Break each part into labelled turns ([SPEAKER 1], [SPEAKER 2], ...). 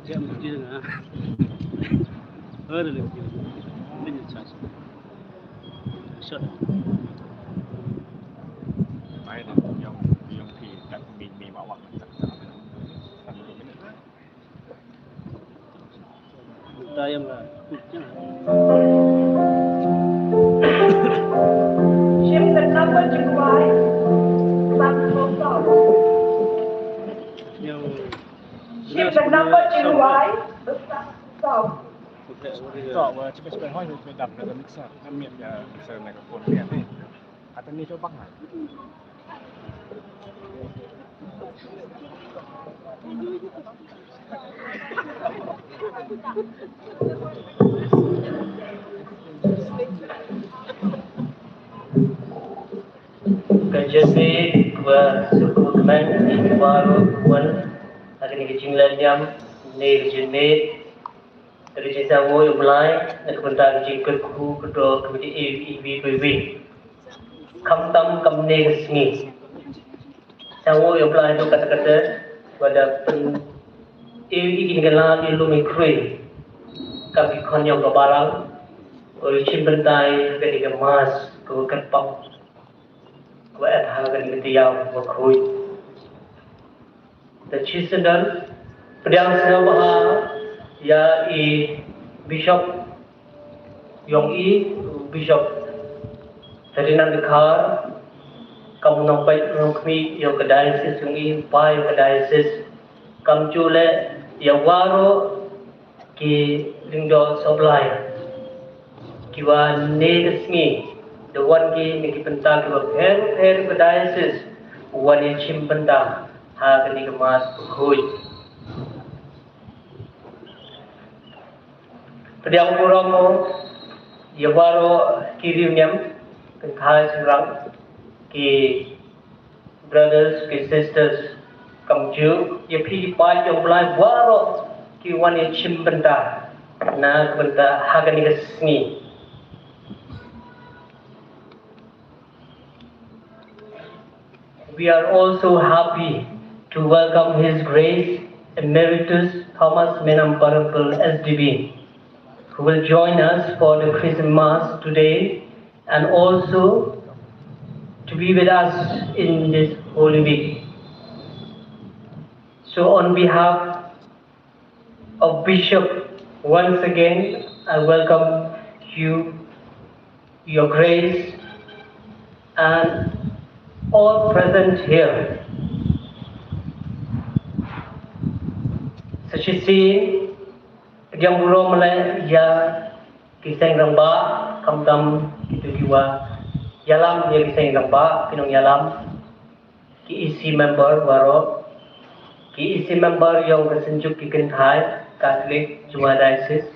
[SPEAKER 1] Dia mungkin ada lagi. Ini charge. Shot.
[SPEAKER 2] Mai dah yang pi tak mi awak tak.
[SPEAKER 1] Tayam lah.
[SPEAKER 3] Shift the number to right. Maximum stop.
[SPEAKER 1] Yang
[SPEAKER 3] Shift the number to right. Stop.
[SPEAKER 2] Tak, cepat-cepat hoi cepat dap dalam mixer. Kami ya mixer nak pun ni ni. Atau ni coba kan.
[SPEAKER 4] Kajasi gua suku kemen baru kuan hari ni kecinglan jam ni jenis dari jasa wo yang mulai nak bentar jingkut ku kedua kemudian EVPV kamtam kamne kesini sawo yang mulai itu kata-kata pada pen ini kenal di lumi kruin kami konyol ke barang origin bentai ke mas ke kerpang ke adha ke tiang ke kruin dan cisendal pedang sebaha ya Bishop Yong Bishop Ferdinand Dekar kamu nampak kami yang ke diocese yang pai ke diocese kamu jule yang waro ki lingdo supply kiwa negesmi the one ki niki pentang kiwa her ke diocese one yang chimpenta ha kini kemas kuy Pediang Puromo, Yawaro Kiriunyam, Kenkai Serang, Ki brothers, Ki sisters, Kamju, Yapi Pai Yang Belai Waro, Ki Wani Chimbenda, Na Benda Haganigasni. We are also happy to welcome His Grace Emeritus Thomas Menam Parapal SDB, who will join us for the Christmas today and also to be with us in this Holy Week. So on behalf of Bishop, once again, I welcome you, Your Grace, and all present here. Such a scene yang burung mulai ya kisah ramba kamtam itu jiwa yalam ya kisah ramba kinong yalam ki isi member waro ki isi member yang kesenjuk ki kentai Catholic Juma Diocese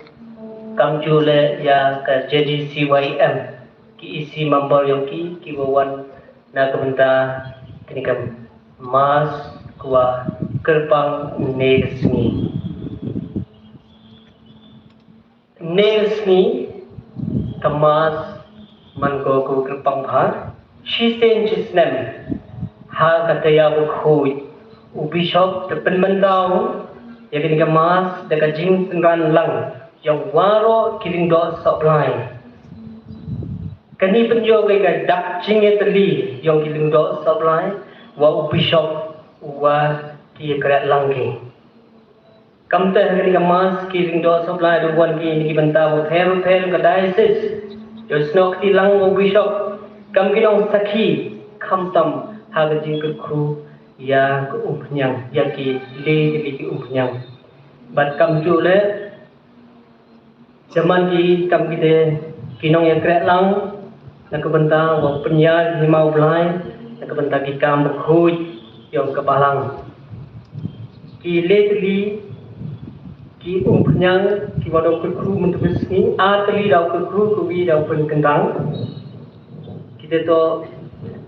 [SPEAKER 4] kamjule ya ke JDCYM ki isi member yang ki wawan na kebenta kini kam mas kuwa kerpang negesni Nesni Tamas Mangoku Kerpang Bhar Shisen Jisnem Ha Kataya Bukhui Ubishop Tepen Mendau Yakin Gamas Deka Jing Ran Lang Yang Waro Kiling Do Soplai Kani penjogai ga dak jinge teli Yang Kiling Do Soplai Wa Ubishop Wa Kia Kerat Langki Kamta hari kemas kiring doa supply duan ki ni benta bu her ke diocese yo snok ti lang o bishop kam kinong sakhi kamtam ha ga jing ku ya ku umpnyang ya ki le ki umpnyang bat kam ju le zaman ki kam ki de kinong ya kret lang na ke benta wa penya ni mau blai na ke benta ki kam khu yo ke balang ki le li ki umpnyang ki wadau kru mentubis ni atli dau kru ku wi dau pen kendang kita to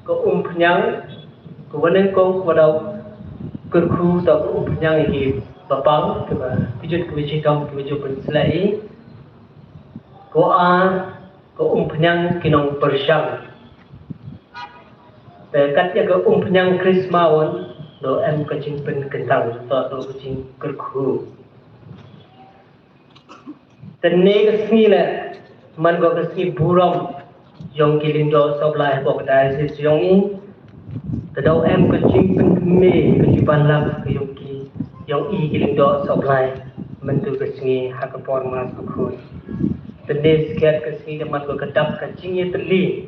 [SPEAKER 4] ko umpnyang ko wanen ko wadau kru dau umpnyang ki bapang ke ba pijut ku ji kam ku ju pen selai ko umpnyang kinong persyang kat ya ko umpnyang krismawon do em ka jing pen kendang to do jing kru Tene kesini le, man go kesini buram, yang kiling do sebelah bok dari sisi yang ini, tadau em kecing penme kejiban lap keyuki, yang i kiling do sebelah, mentu kesini hak performa sukui. Tene sekiat kesini man go kedap kecingnya teli,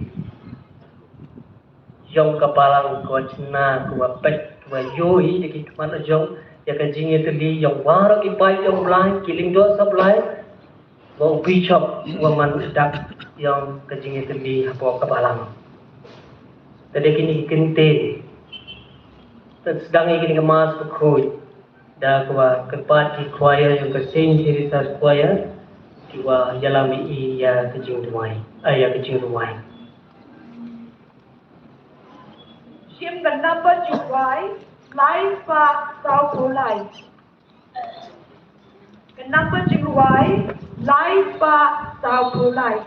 [SPEAKER 4] yang kepalang go cina go pet go yoi deki man jong, ya kecingnya teli yang warak ibai yang lain kiling do sebelah. Wong bishop waman dak yang kejing itu di apa kebalang. Tadi kini kente, sedang ini kemas kekoi, dah kuah kepat di kuaya yang kesin diri tas kuaya, diwa jalami iya kejing rumai, ayah kejing rumai.
[SPEAKER 3] Sim the number to why, life pa sao kulai. The number to why, life pa sao kulai.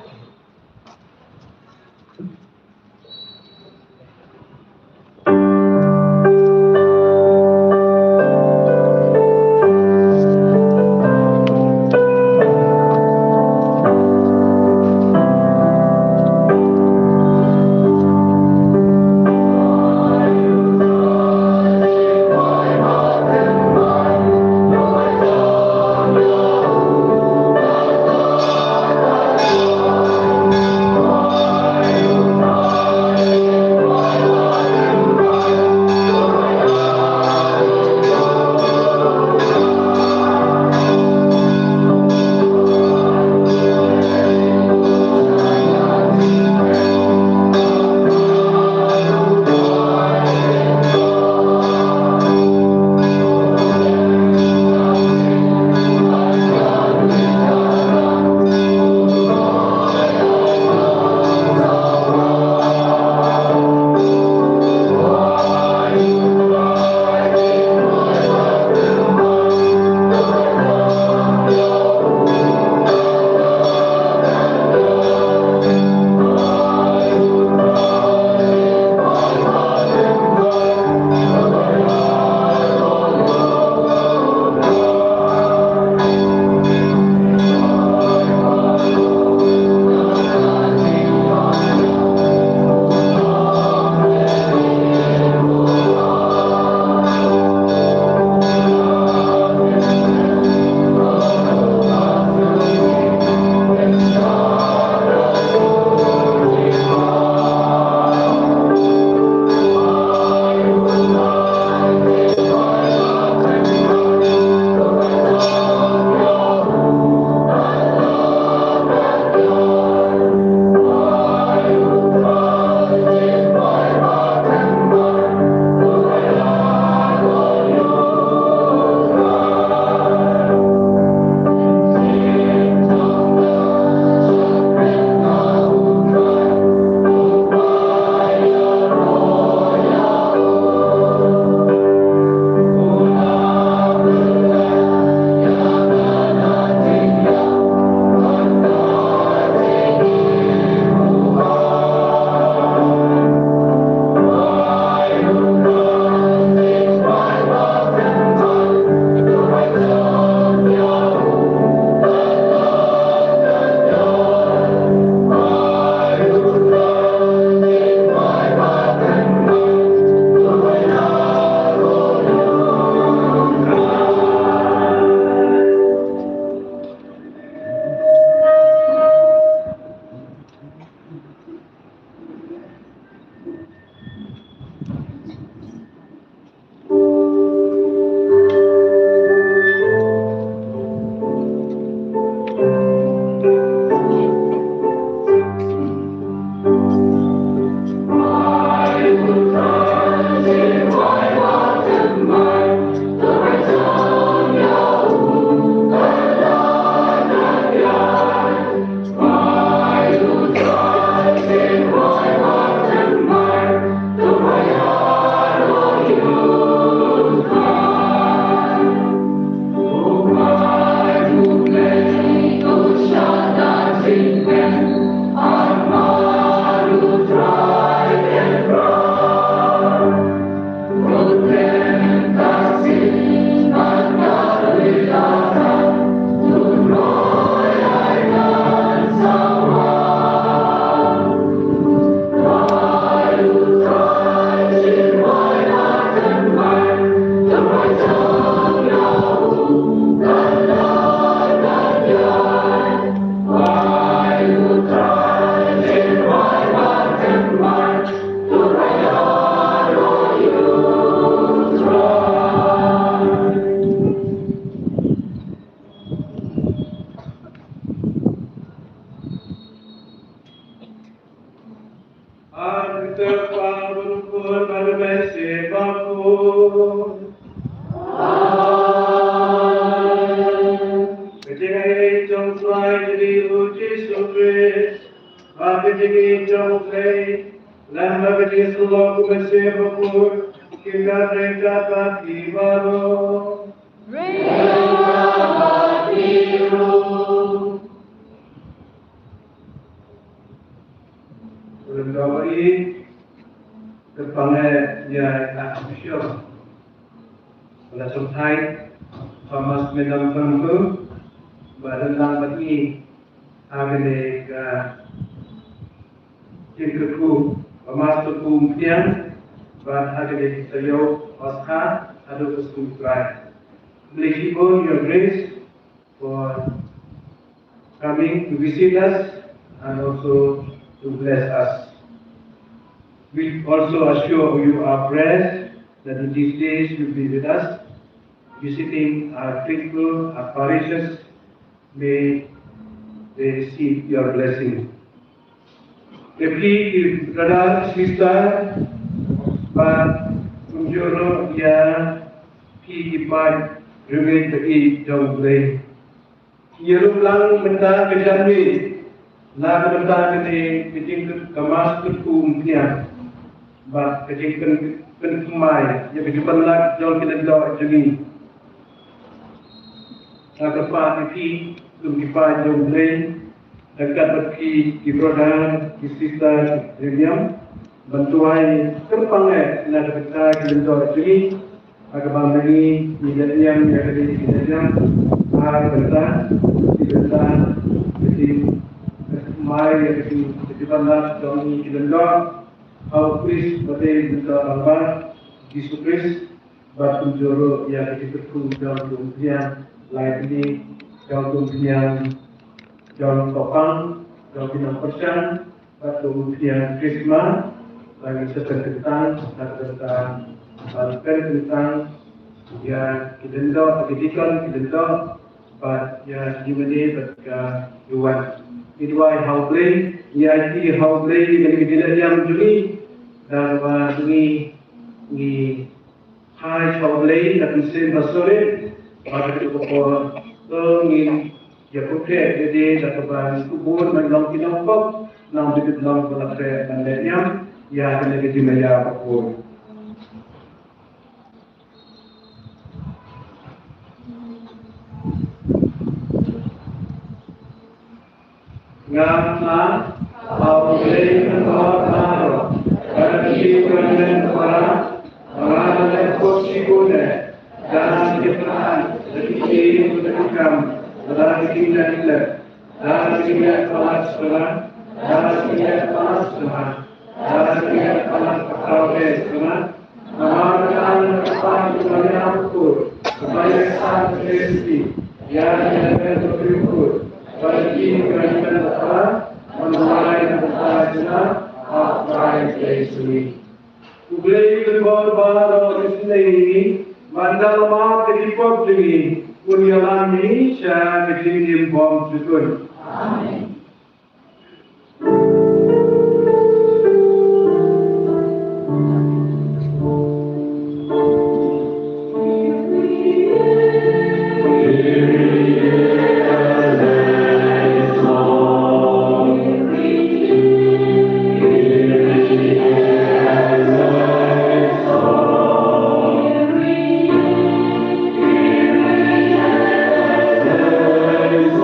[SPEAKER 5] Kejadian trong xoay jadi uji sukres, maka jadi trong play, lama kejadian seluruh kumese berpur, kita mereka pati baru. Berdoai kepada yang asyik, pada sampai Thomas Medam Pembu. Dalam bagi agak cikgu masuk kumpian dan agak sayo Oscar ada kesulitan. Bless you your grace for coming to visit us and also to bless us. We also assure you our prayers that in these days you will be with us, visiting our faithful, our parishes. May they receive your blessing. Every brother, sister, but Unjoro ya ki ipan rungin bagi jauh lagi. Yerum lang benda kejami, lang benda kene kejing kemas kekumpian, but kejing kemai, ya kejumpa lang jauh kita jauh jadi. Agak pi Tukipa Jomblay, dekat bagi Ibrodan, Kisista William, bantuan terpangai nak kita kelentor ini, agak lagi William yang ada di William, benda, jadi mai jadi bandar Johnny kelentor, please bagi bentar apa, disukris, batu joro yang diketuk dalam dunia lain ini. Jauh kemudian John Topang, jauh pinang persen, kemudian Krisma, lagi tentang tentang ya kita dendor, but ya dimana berka Yuan. Midway Haublay, ya di Haublay dengan kita yang juli dan ni Hai Haublay dan sen basore pada kita ingin jatuh jadi dapat kubur menang kinopok, nang dikit lang pada saya mandenya, ya kena kita maya kubur. Ngama, Haublay menolak, kerana kerana orang, orang yang kursi guna, dan kebenaran. Jadi berikam dalam kita dalam kita kelas sekolah, dalam kita kelas sekolah, dalam kita kelas sekolah, mengamalkan apa yang diatur supaya sang Kristi yang dapat bersyukur bagi kerajaan Allah memulai perjalanan apa Yesus. Ubay berbaru ini. Mandal ma teripot ini, unyalan ini saya kecil bom syukur. Amin.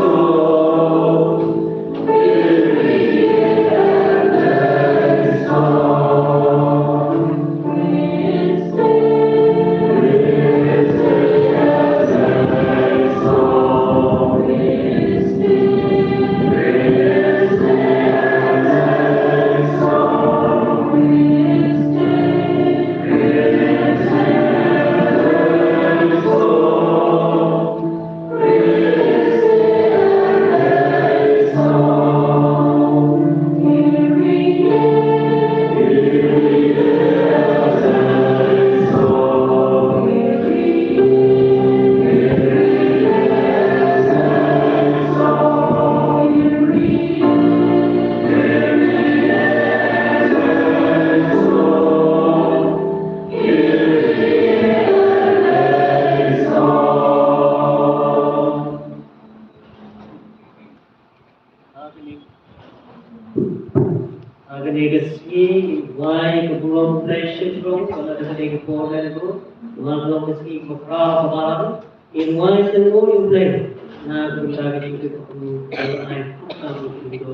[SPEAKER 6] Oh
[SPEAKER 4] Kapolda itu, dengan meski beberapa malam, inwai semua yang lain, nah berusaha itu berlain itu.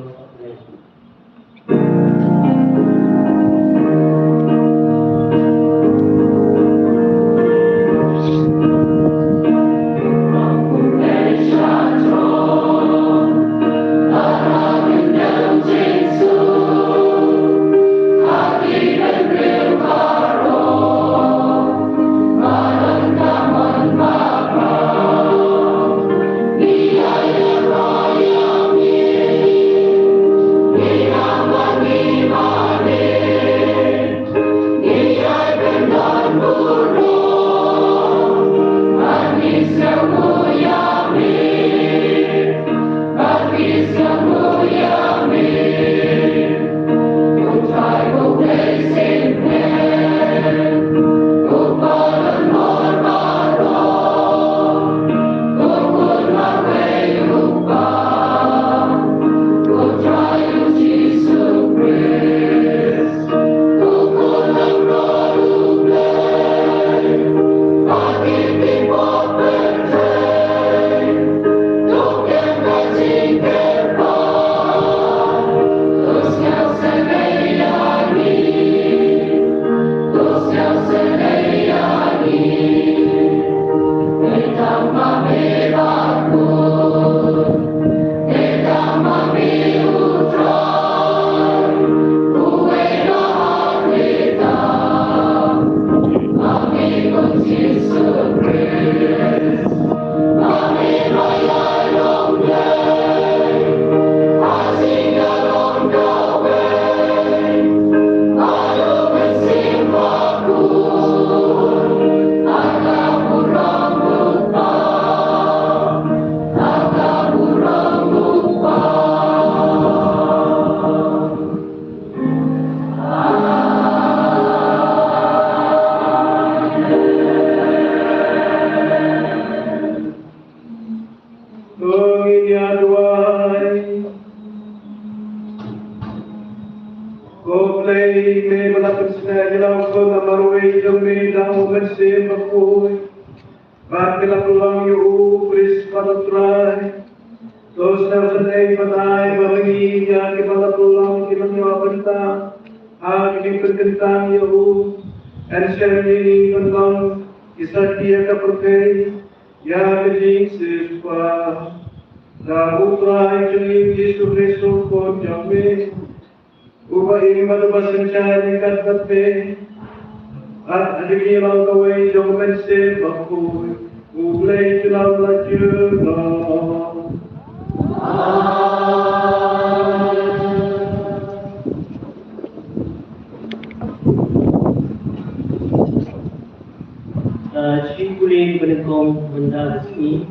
[SPEAKER 4] Cikuling benengkong benda resmi,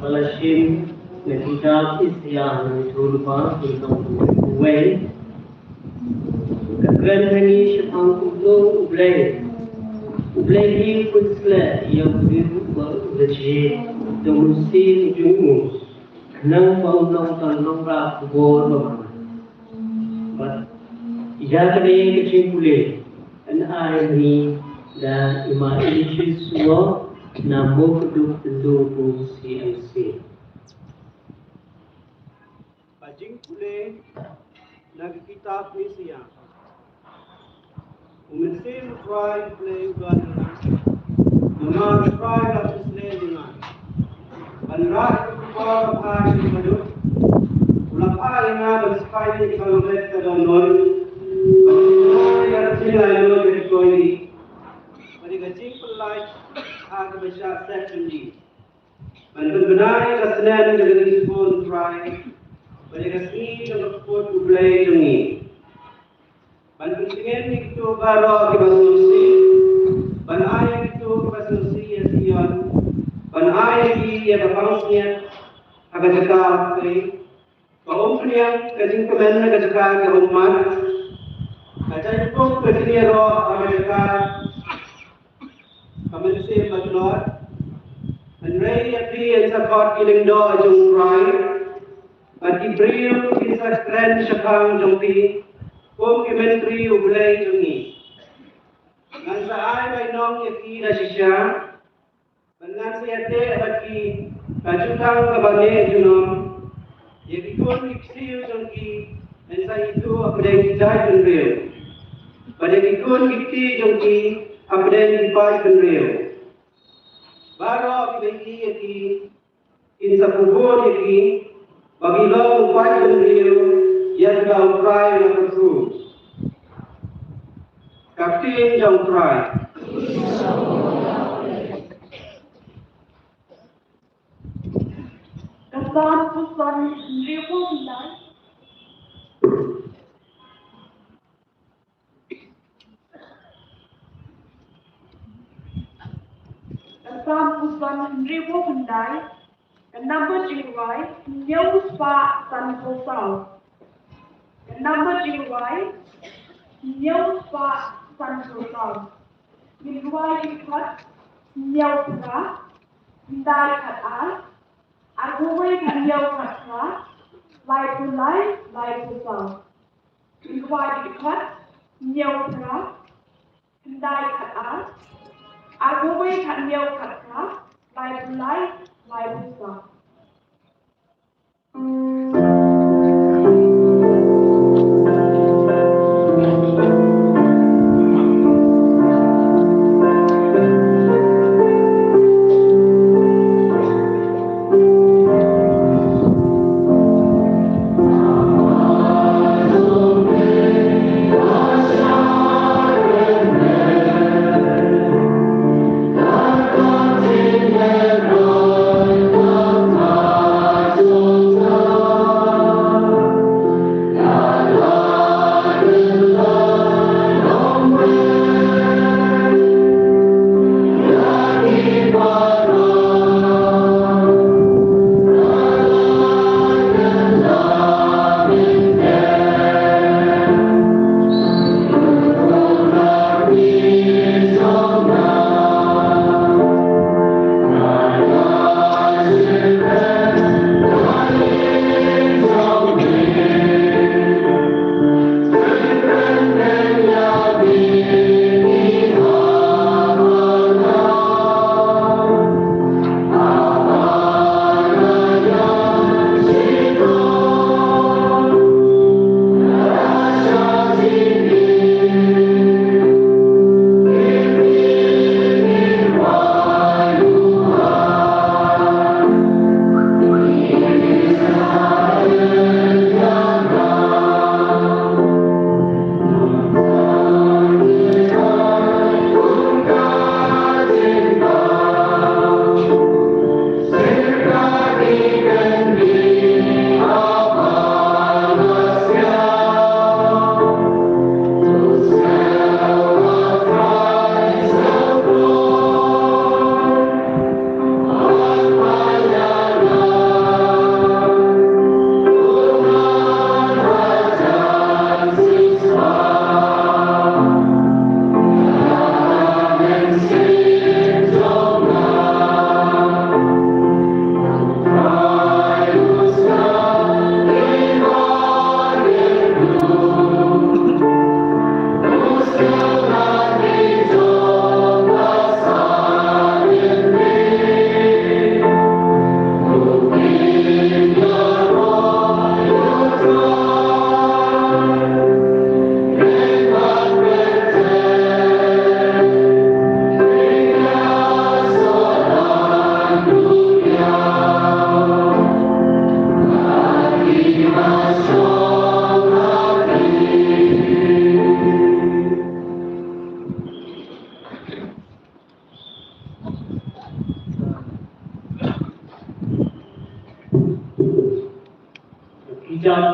[SPEAKER 4] Malaysia negara Islam berupa benengkong kuwait. Kegagalan ini sepang kublo ublay di kunsla yang berwajib demonstrasi jungus nang paunang tanong kubor. But ia kini kecikuling an ayni dan imajinasi semua namun kedua pendukung CMC.
[SPEAKER 1] Bajing kule nagkitab ni siya. Umensin try play ugan. Naman try na play dengan. Panrat ko pa ni madu. Ulang pa nga berspay ni kilometer dan non. Yang sila yo dikoi. Gajing pelai ada besar secondary. Benar-benar kesenangan dengan disebut try. Mereka sini dapat pun mulai ini. Pentingnya itu baru kita solusi. Penayang itu kita solusi yang sian. Penayang ini yang berfungsinya agak cekap kali. Keumpulan kajing kemen agak cekap keumat. Kajing pun kajingnya roh agak cekap. Kami say but Lord, and Ray appear and support killing do ajung cry, but Ibrahim is a grand shakang jongpi, kom kimentri ublay jungi. ngan sa ay may nong yaki na siya, ngan sa yate bagi kajutang kabane junom, yaki kun iksiyo jongki, ngan sa itu apday kijay kunreo. Pada kikun kiti jongki apday kipay kunreo. Baro kibiki yaki, insa kubur yaki, pagilo upay kunreo, yan ka upray na perus. Kapten jong pray.
[SPEAKER 3] Kesan pesan ribu bulan. Kesan pesan ribu bulan. Number jiwai nyau spa san kosau. Number jiwai nyau spa san kosau. Jiwai ikat nyau spa dai kat al. Arguwai kan nyau kat spa lai kosau. Jiwai ikat nyau spa dai kat al. Arguwai kan nyau kat spa lai kosau.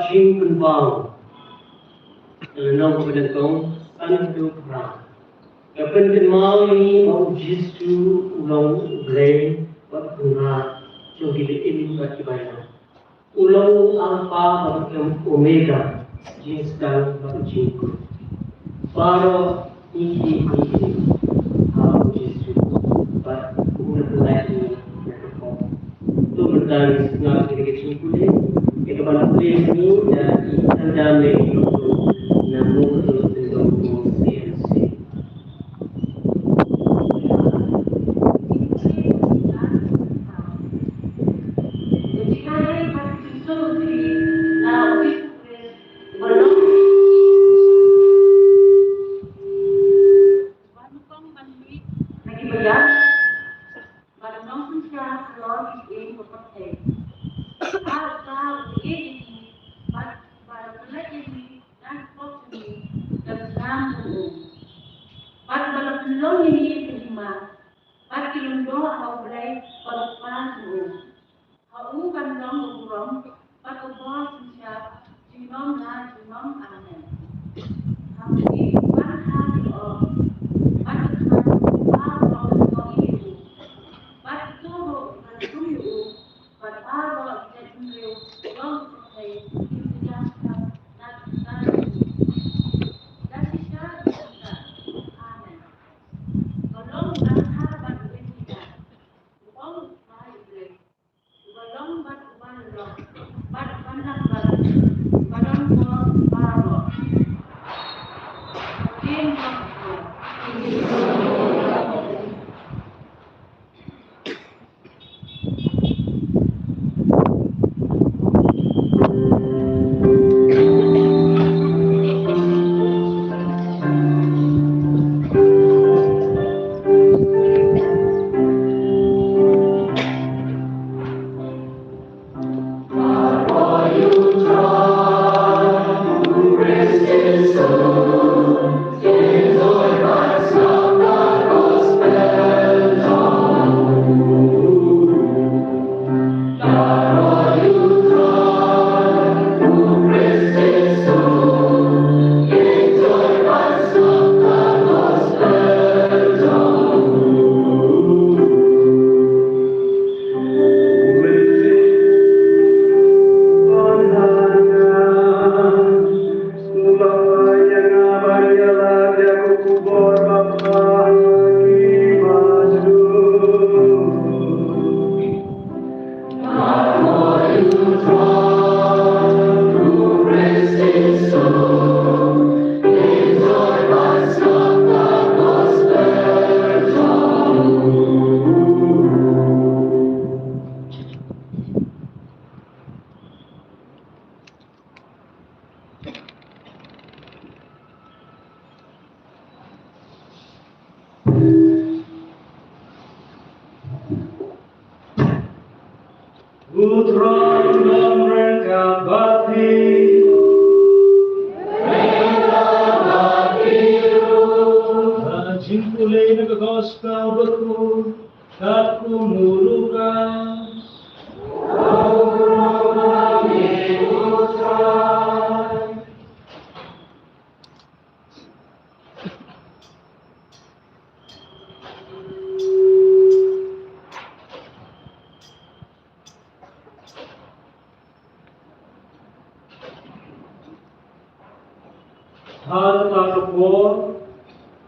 [SPEAKER 4] Jing Penbang, Lenong Pendatang, Sandu Perang. Kapan kenal ini mau jistu ulang brain berguna jogi ini bagi bayar. Ulang alpha bagi omega jenis dan bagi jingku. Para ini how jistu, but guna lagi berkau. Tu berdan senang kita jingku ni. Itu pada ini dari tanda lagi namun terus tentang CNC.
[SPEAKER 3] cha lo đi một có thể ta ta ý bắt và lấy đi đang có gì cần làm được bắt bắt lo đi mà bắt cái đó học lấy bắt bắt được họ uống ban đó một rong bắt có boss cha chỉ mong là chỉ mong amen học đi bắt hai ở bắt hai ba lo đi bắt todo al tuyo bắt ba lo cái tuyo lo thầy kita nak kasih kita amen tolong angkat bantu kita tolong baik tolong bantu bantu bantu pandang bantu bantu baru
[SPEAKER 5] Putra dan mereka bakti Rajin pulih ke gospel beku Aku mulukan Hal takbor,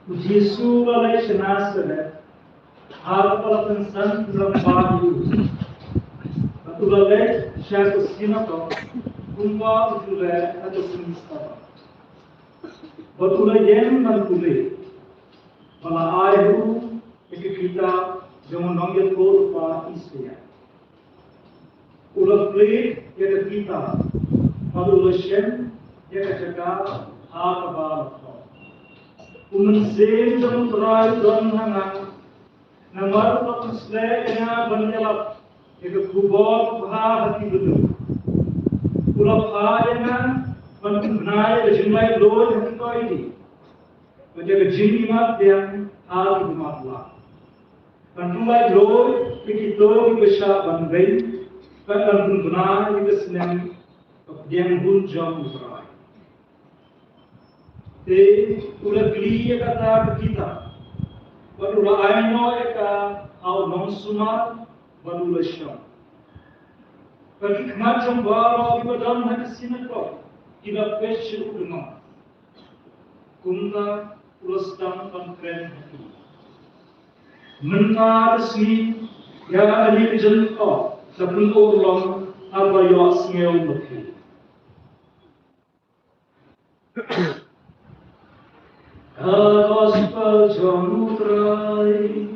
[SPEAKER 5] Yesus lalai senasel, hal pelapan sant zambahius. Atu lalai syaitu sinato, kumwa utulai atau sinistava. Batulai yen dan tulai, bala aihu kita jangan nongget kor pa isya. Ulah play ya kita, malu shen ya jaga Akabal. Unseen dan terai dan hangat. Namar tak selesainya berjalan. Jika kubur hati betul. Ulah kaya mengenai jumlah loh yang kita ini. Menjaga jimat yang hal bermakna. Jumlah loh kita bisa banding. Kan mengenai kita senang yang bunjang berai. Ulah keliya kata kita, barulah ayno eka au non sumar, barulah syam. Bagi kemacam baru ibadah nak sinetron, kita pecah ulama. Kumla ulah sedang konkret hati. Mentar sini ya ini jento, sebelum orang apa yang sengau berkini. Gospel Jamutrai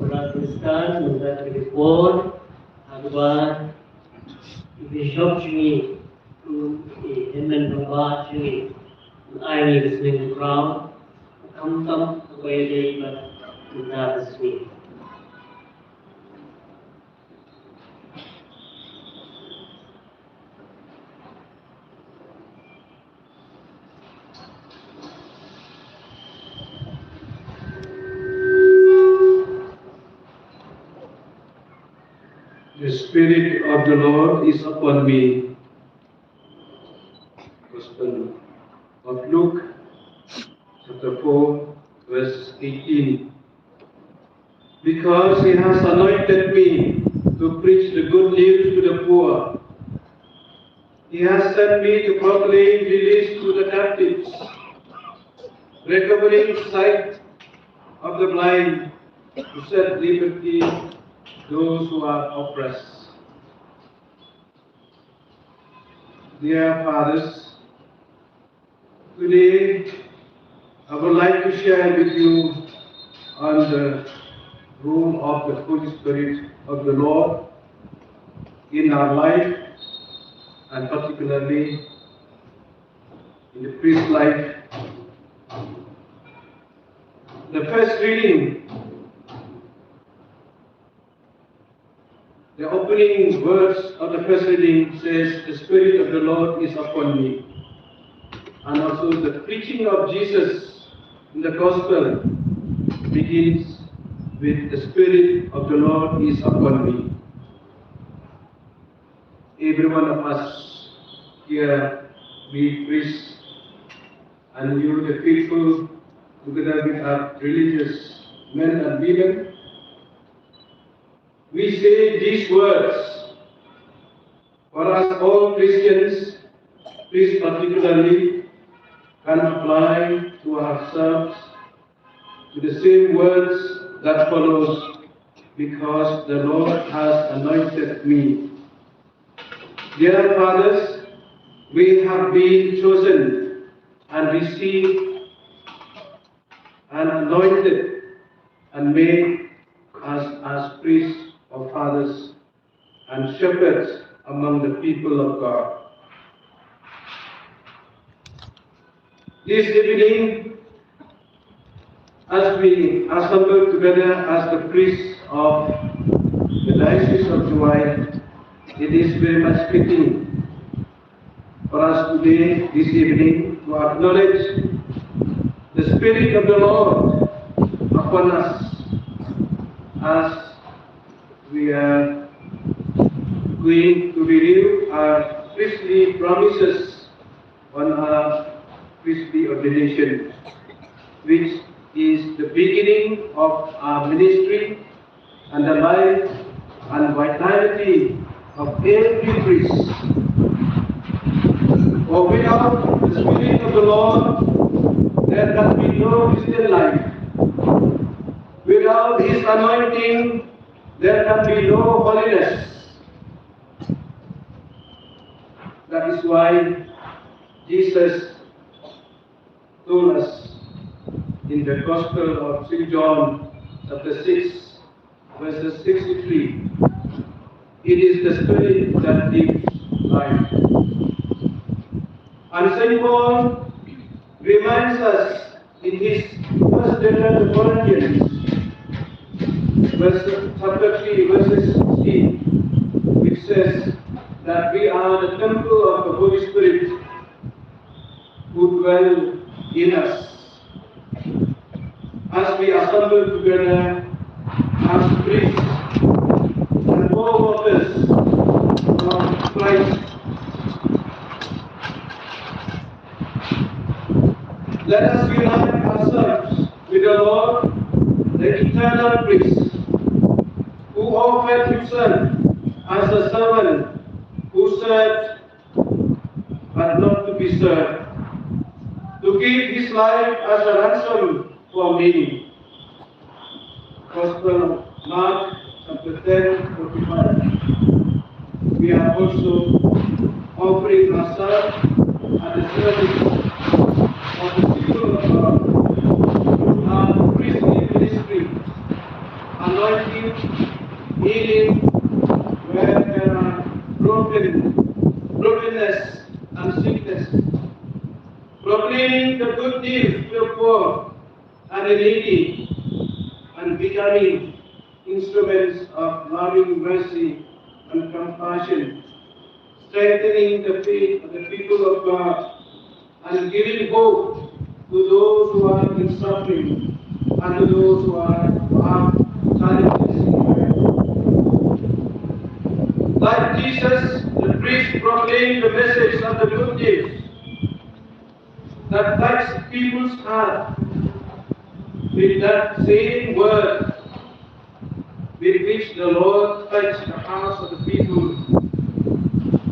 [SPEAKER 4] Protestan mendapat report agama Bishop Chingi Henman Baba Chingi ai ni listening crowd come away day but not the sweet.
[SPEAKER 5] The Spirit of the Lord is upon me. Gospel of Luke, chapter 4, verse 18. Because He has anointed me to preach the good news to the poor. He has sent me to proclaim release to the captives, recovering sight of the blind, to set liberty those who are oppressed. Dear fathers, today I would like to share with you on the role of the Holy Spirit of the Lord in our life, and particularly in the priest's life. The first reading, the opening words of the first reading says, "The Spirit of the Lord is upon me." And also the preaching of Jesus in the Gospel begins with, "The Spirit of the Lord is upon me." Every one of us here, we priests, and you, the faithful, together with our religious men and women, we say these words for us all Christians, priests particularly, can apply to ourselves to the same words that follows, because the Lord has anointed me. Dear fathers, we have been chosen and received and anointed and made as priests or fathers and shepherds among the people of God. This evening, as we assemble together as the priests of the Diocese of Juwai, it is very much fitting for us today, this evening, to acknowledge the Spirit of the Lord upon us as we are going to review our priestly promises on our priestly ordination, which is the beginning of our ministry and the life and vitality of every priest. For without the Spirit of the Lord, there can be no Christian life. Without His anointing, there can be no holiness. That is why Jesus told us in the Gospel of St. John, chapter 6, verses 63, it is the Spirit that gives life. And St. Paul reminds us in his first letter to Corinthians, chapter 3, verses 16, which says that we are the temple of the Holy Spirit who dwell in us. As we assemble together as priests and co-workers of Christ, let us unite ourselves with the Lord, the eternal priest, who offered Himself as a servant who served but not to be served, to give His life as a ransom for many. Gospel of Mark, chapter 10, 45. We are also offering ourselves at the service of the people of God, our priestly ministry
[SPEAKER 1] the good deeds to the poor and the needy, and becoming instruments of loving mercy and compassion, strengthening the faith of the people of God, and giving hope to those who are in suffering and to those who are challenges in life. Like Jesus, the priest proclaimed the message of the good news that touched people's heart with that same word with which the Lord touched the hearts of the people.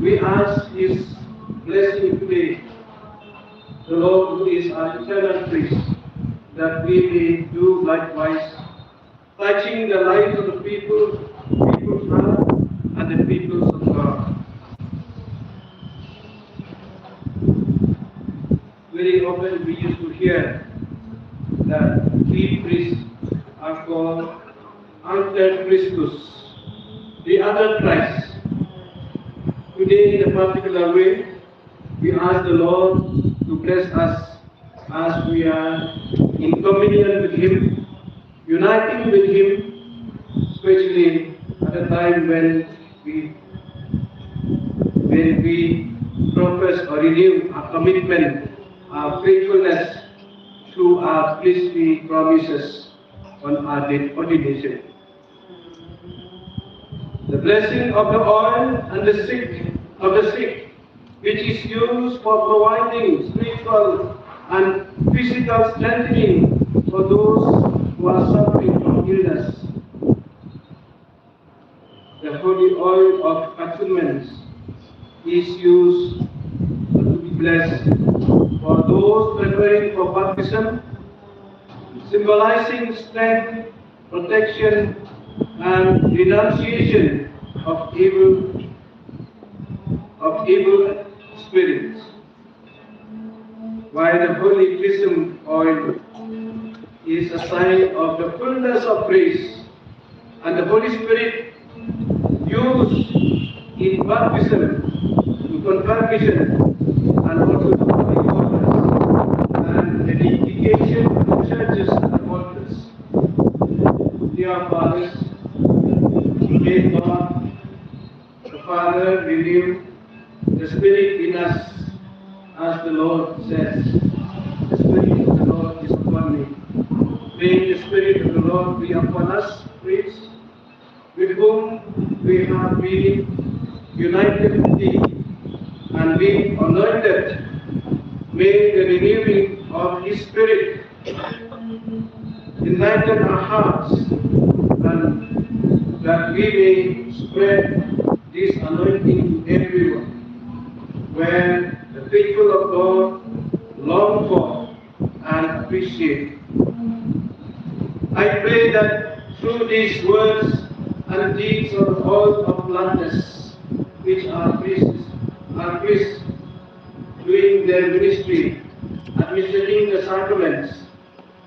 [SPEAKER 1] We ask His blessing today, the Lord who is our eternal priest, that we may do likewise, touching the lives of the people's heart and the peoples of God. Very often we used to hear that we priests are called Anter Christus, the other Christ. Today, in a particular way, we ask the Lord to bless us as we are in communion with Him, uniting with Him, especially at a time when we profess or renew our commitment, our faithfulness to our priestly promises on our ordination. The blessing of the oil and the sick, which is used for providing spiritual and physical strengthening for those who are suffering from illness. The holy oil of atonement is used to be blessed for those preparing for baptism, symbolizing strength, protection, and renunciation of evil spirits. While the holy chrism oil is a sign of the fullness of grace, and the Holy Spirit used in baptism, to confirmation, and also to holy orders, and the dedication of the churches and altars. Dear fathers, may God, the Father, renew the Spirit in us, as the Lord says, the Spirit of the Lord is upon me. May the Spirit of the Lord be upon us, priests, with whom we have been united with Thee, and being anointed. May the renewing of His Spirit enlighten our hearts, and that we may spread this anointing to everyone, where the faithful of God long for and appreciate. I pray that through these words and deeds of all of gladness, which our priests doing their ministry, administering the sacraments,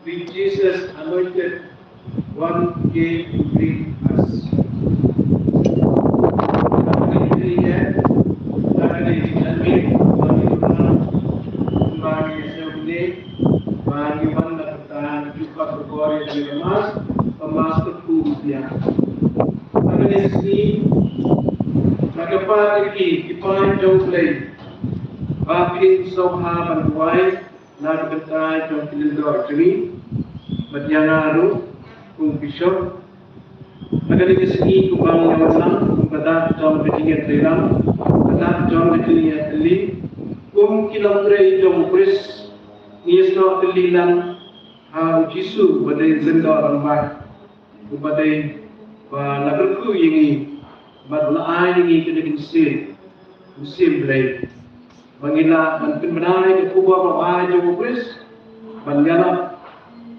[SPEAKER 1] which Jesus anointed, one gave to bring us. Nagapatiki, ipain jong play. Bakin soha banduay, nagbantay jong kilindor jumi, matyangaru, kung bishop. Nagaligasini kung bang yawasan, kung kadat jong kajingat lilang, kadat jong kajingat li, kung kilangre jong kris, niyas na kalilang, how Jisu badai zendor ang bay, kung badai ba nagarku yingi, but laay ni kinagin sim blay. Bangila manpin manay kuba babae jo Kris, bangala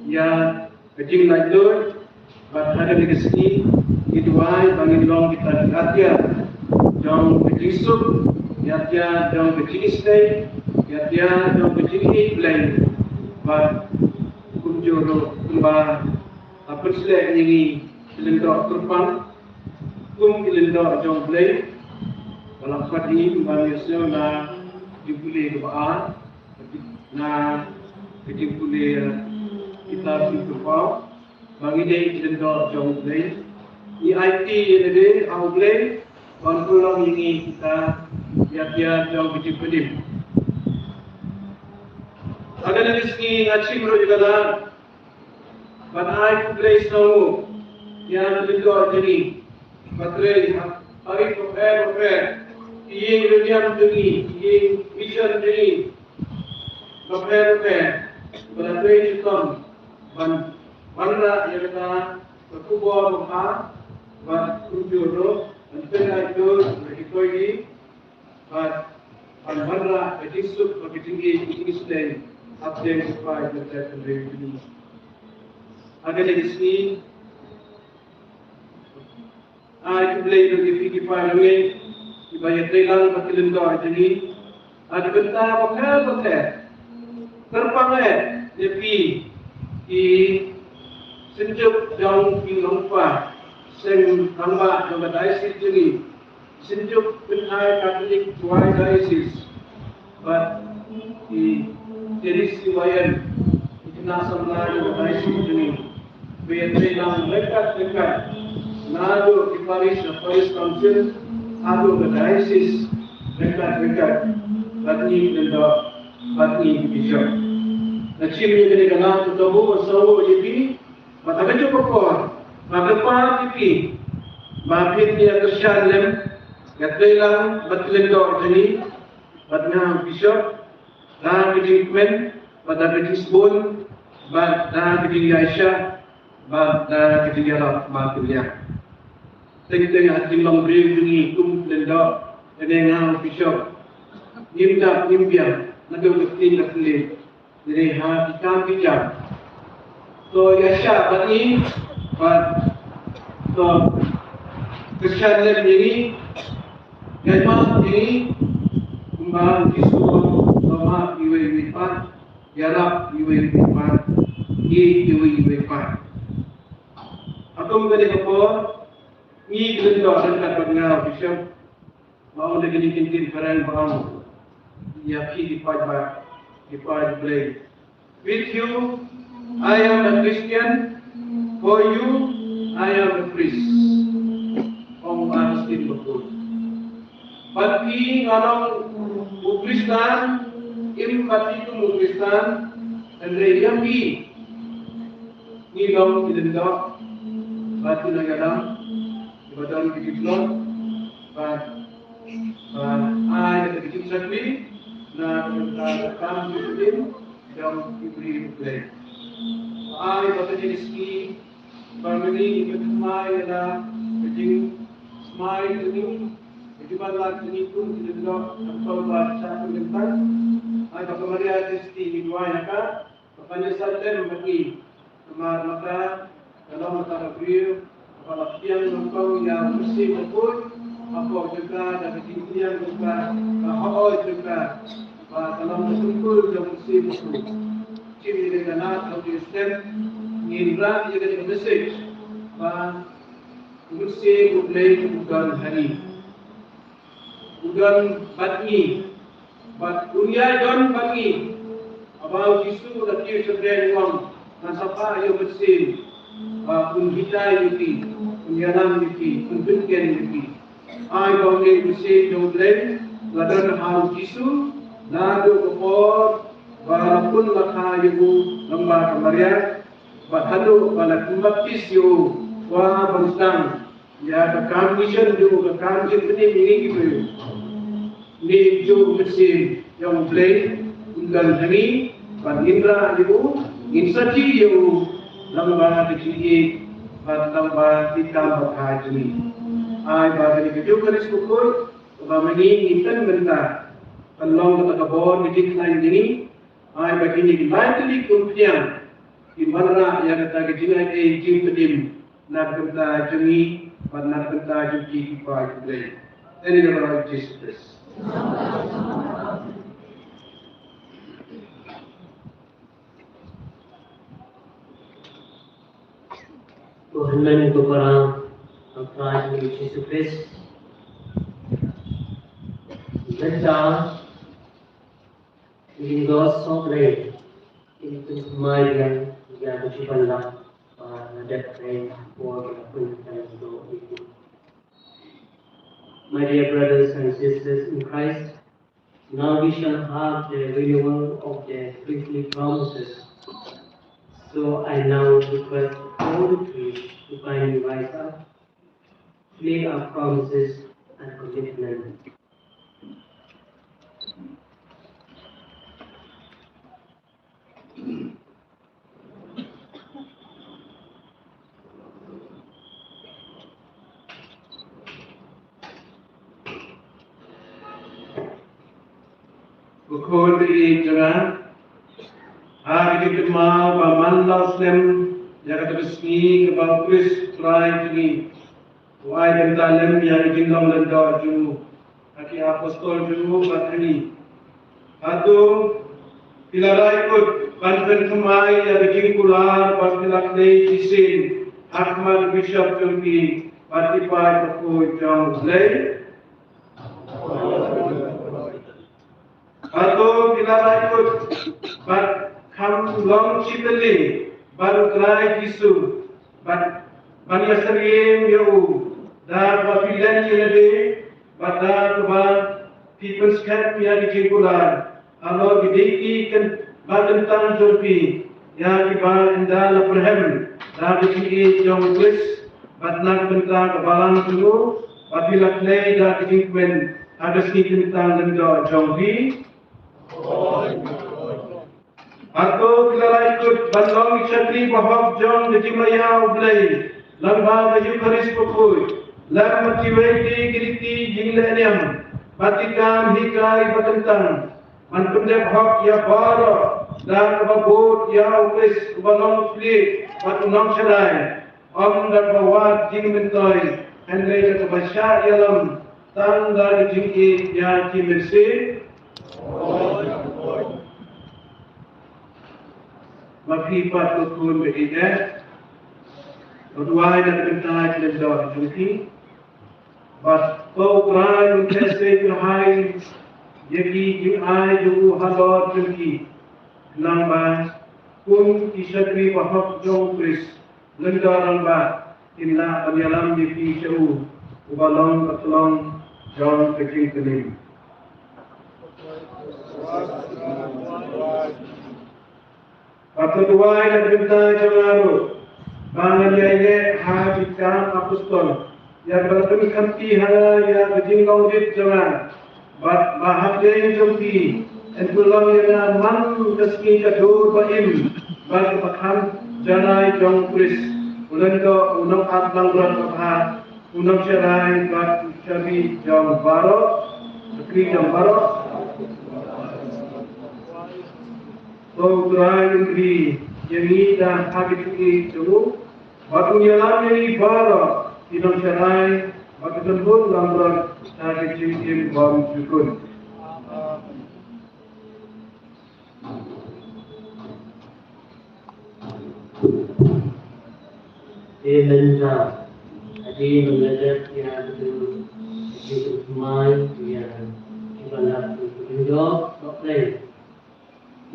[SPEAKER 1] ya kajing lagdoy, but ada legacy ituai bangilong kita katya, jong kajing sub, yatya jong kajing stay, yatya jong kajing blay, but kumjoro kumba apun sila yingi silindor turpang. Kung kilindor jong play, walang pati, kumbanyasyo na jubili kebaan, na
[SPEAKER 5] kita boleh kita berfaham bagi dia kita jauh boleh EIT ini aku boleh kontrol ini kita dia jauh kita boleh agar dari segi ngaji menurut juga lah banai boleh selalu yang juga jadi materi hari prepare ini dunia ini vision ini prepare pada itu kan mana yang kita berkumpul bersama buat kunjung dan itu ini dan mana etisuk bagi tinggi ini sudah update supaya kita sendiri ini agar dari sini itu boleh difikir lagi dibayar telang berkilim doa jadi ada bentar bakal terpanggil lebih di senjuk jauh di lompat seng tambah dengan diocese jadi senjuk benai Katolik tuai diocese di jadi siwayan internasional dengan diocese jadi biar telang dekat nado di Paris Council ado dengan diocese dekat batni dan batni bishop. Način je nekaj na to bo so je mata več pokor, magapa pipi, mapit dia Yerusalem, gatlelang batlen dor jeni, batna bishop, dah kejikmen, pada kejisbon, dah kejik Aisyah, dah kejik Arab makuliah. Tengah hati lombre jeni kum lenda, dengan bishop, nimda nimbiang, naga betin nakle. Jadi kita bijak. So Yasha bani, so Kesalahan ini, jemaah ini kembali disebut sama iwe-iwepan, yarap iwe-iwepan, iwe-iwepan. Aku mengenai apa? Ini gelendok dan katanya Bishop, mau dengan kintin peran bang, ya di pajak. With you, I am a Christian. For you, I am a priest. Om Agustin betul. Bagi orang Kristen, bagi itu Kristen, dan yang di dalam tidak bagi negara, ibadah kita, ada kita sendiri. Na kami din yang diberi play. Ay pada jenis family ikutmai na jadi smai ini dibalas ini pun tidak atau baca tentang ay pada Maria Kristi dua ka papanya salten bagi maka dalam mata beliau kalau yang engkau yang mesti betul apa juga dan kemudian juga bahwa juga dalam berkumpul dan musim itu ciri dengan atau Kristen ngirang jadi message musim mulai bukan hari bukan batni dunia don bagi about Yesus dah kira sebenarnya uang nasabah yang musim pun kita yuti pun jalan yuti pun berkian yuti ay bangke musim jombleng ladan harus Yesus nado kepor walaupun lakha ibu lembah kemaria bathado balak baptis yo wa bangstang ya ka commission jo ka commission ini gitu ni jo mesin yang play unggal hani bandindra ibu insati yo lembah kecil batamba ditambah haji ay bagani video karis pukul bamani ikan bentar Allah ketakabon di decline ini ay begini lightly kumpian di mana yang kata kejina jim kedim nak kata jemi pada nak kata juki kipai kudai ini adalah Jesus
[SPEAKER 4] Tuhan kepada Tuhan Yesus Kristus Lenda in God's sovereign in Ismail yang berjumlah dapat My dear brothers and sisters in Christ, now we shall have the renewal of the priestly promises. So I now request all the priests to kindly rise up, make our promises and commitments.
[SPEAKER 5] Bukod di jangan hari kita mau baman lausnem yang kata besni kebal Kris try ini wai dan talem yang jingam lenda ju aki apostol ju batani atau pilarai ikut banten kemai yang jingkular pastilah lei jisin Ahmad Bishop Turki partipai pokok jang lei atau bila ikut bat kam long cipeli baru kelai kisu bat mania seriem yau dar wafilan yelade bat dar bat people's camp yang dijengkulan alor didiki kan batentang jompi yang kibar indah leperhem dar diki jom kris bat nak bentang kebalan tunggu bat bila kelai dar dijengkulan ada sedikit tentang lenda jompi Atau bila ikut bandong ksatri bahab jom di jimaya ublai lamba baju karis pukul lam matiwai kiriti jingleniam batikam hikai batentang mantumde bahab ya bara dan babot ya ukris balong fli batunang sharai om dan bawat jing mentoi andre ke basya yalam tang dari jingi ya kimersi Mafipat kukun begitu, berduai dan bentai dan doa jumpi. Bas program intensif hai, jadi jumai juhu halor jumpi. Lamba kun isatri bahab jom kris, lenda lamba inna penyalam di jauh, ubalong patulong jom kecil kening. Waktu duai dan bentai jangaru, bangan yaya hajikam apostol, yang bertemu kanti hala yang berjingkau dit jangan, bahab jaya jompi, entulang yang man keski kadur baim, bagi pakham janai jong kris, ulang ke unang atlang berat pakham, unang syarai bat syabi jong baro, sekri jong baro. So Quran negeri yang ini dah habis itu, waktu jalan ini baru tidak cerai, waktu tempat lambat habis itu baru cukup.
[SPEAKER 4] Elenza, adi mengajar yang itu semai yang kita lakukan itu dokter.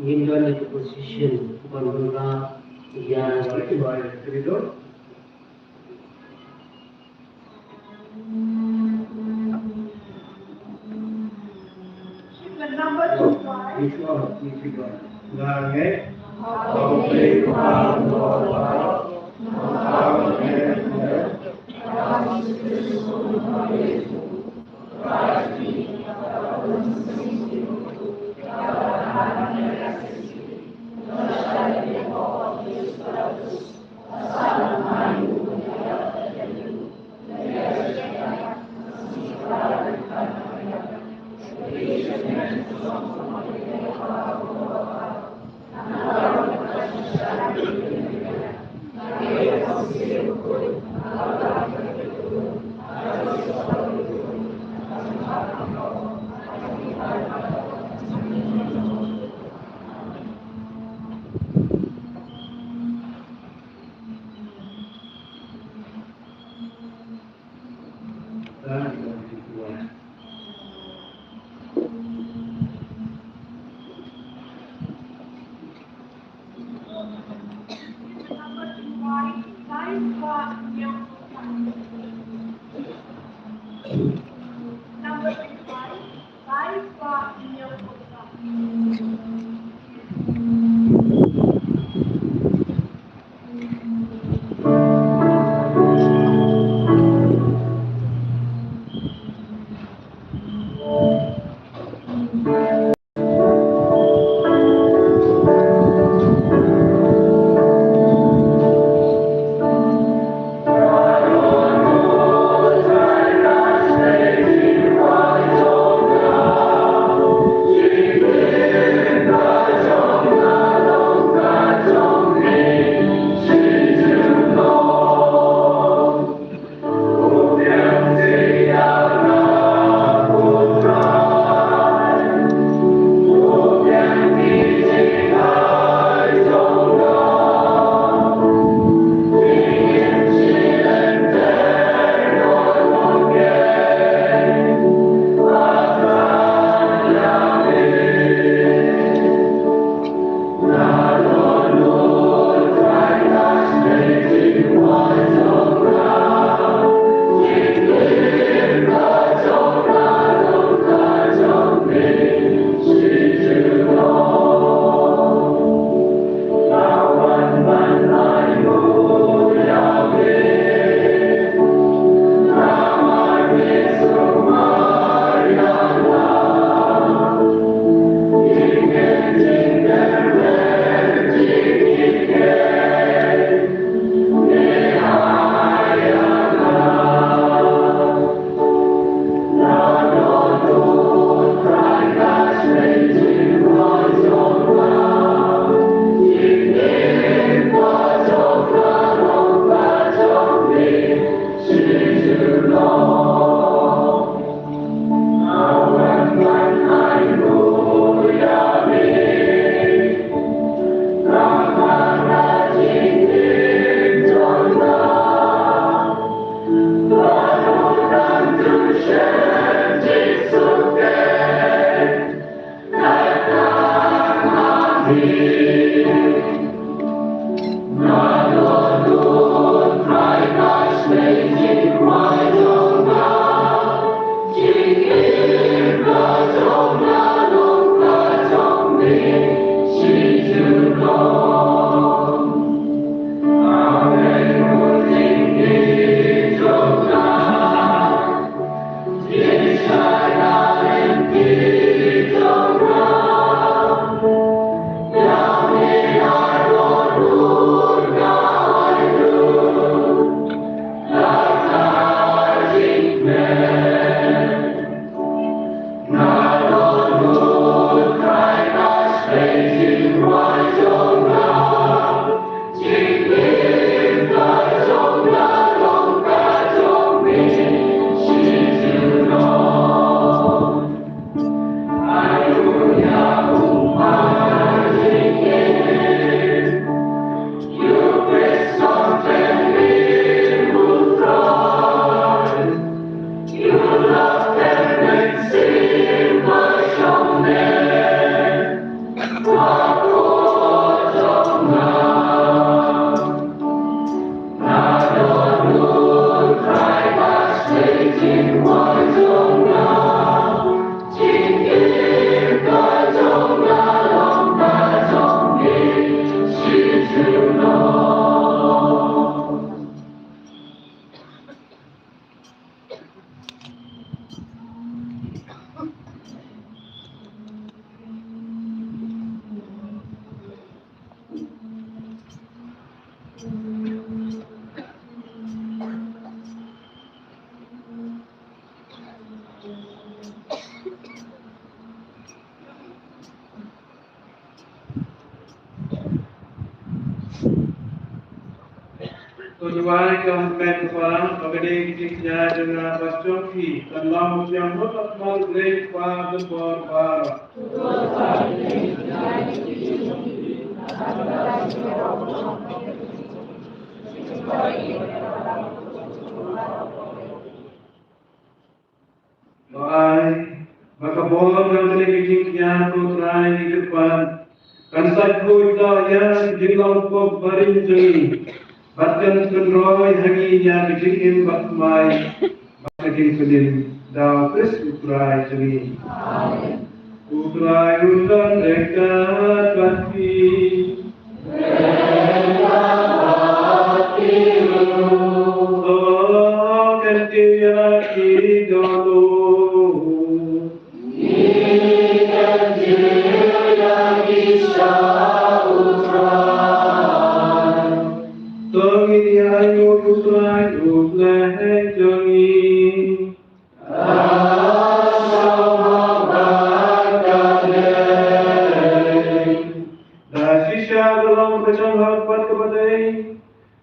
[SPEAKER 4] Ingin join the position Bangga yang
[SPEAKER 5] Itu Tujuan keempat kepala pagade kita dengan pastoki dalam yang bertakmal great pada berbar. Doai, maka boleh dalam televisi yang putrai di depan Kan sai khui da ya jinglau ko barin jui. Batkan kunroi hagi nya bikin bat mai. Bakin kunin da Kris utrai jui. Amen. Utrai undan dekat bati.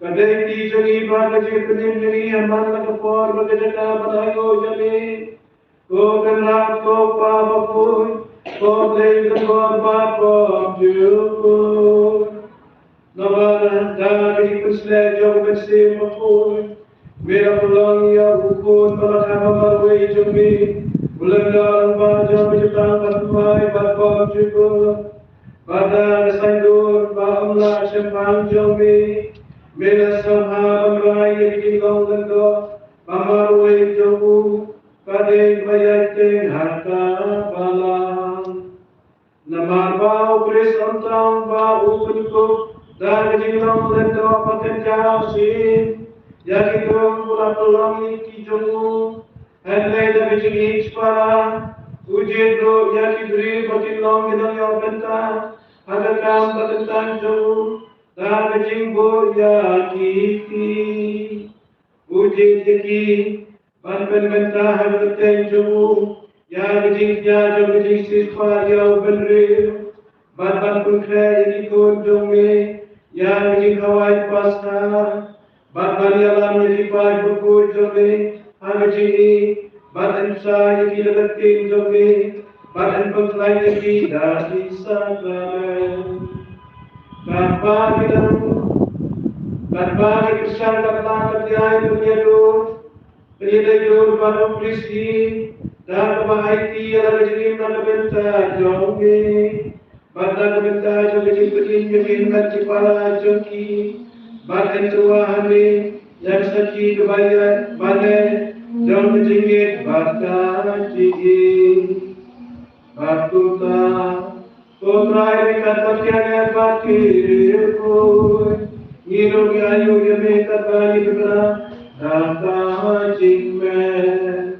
[SPEAKER 5] Kadai ti jani baga je kunin jani aman na kapor baga jaka balayo jani ko kanla ko pa bapoy ko dei ko ba ko ju Navara dari kusle jog bese bapoy mera pulang ya ukun balakama marway jumi bulan ba jam jita batmai batkom ju pada sandur ba umla shempang jumi Mera samha bamrai jingong lendo pamarway jogu kadeng bayate harta balang namar bau Kris ontang bau kunku dan jingong lendo paten jauh sin yakitong pula pelongi ki jogu henlai da bijing para ujidro yakidri patin long gidang yaw benta agakam patentang jogu dan jingbo ya kiti uji jeki ban benta habten jogu ya jing sispa ya benre ban punkre yaki kon jome ya jing hawai pasar ban yalam yaki pai buku jome haji ban ensa yaki lagatin jome ban pengklai yaki dari sakal Tanpa Krishna datang kerjaan dunia dulu, penyedayur baru Kristi dan kebahaiti adalah jenis dan kebentar jongge, pada kebentar jongge petin dan kepala jongki, badan tuahane yang saki kebayat badan jongge jingit badan jingit, batuta. Kotrai kata kiaga bakir koi, ngiru ayu yame kata ibra, data jingme.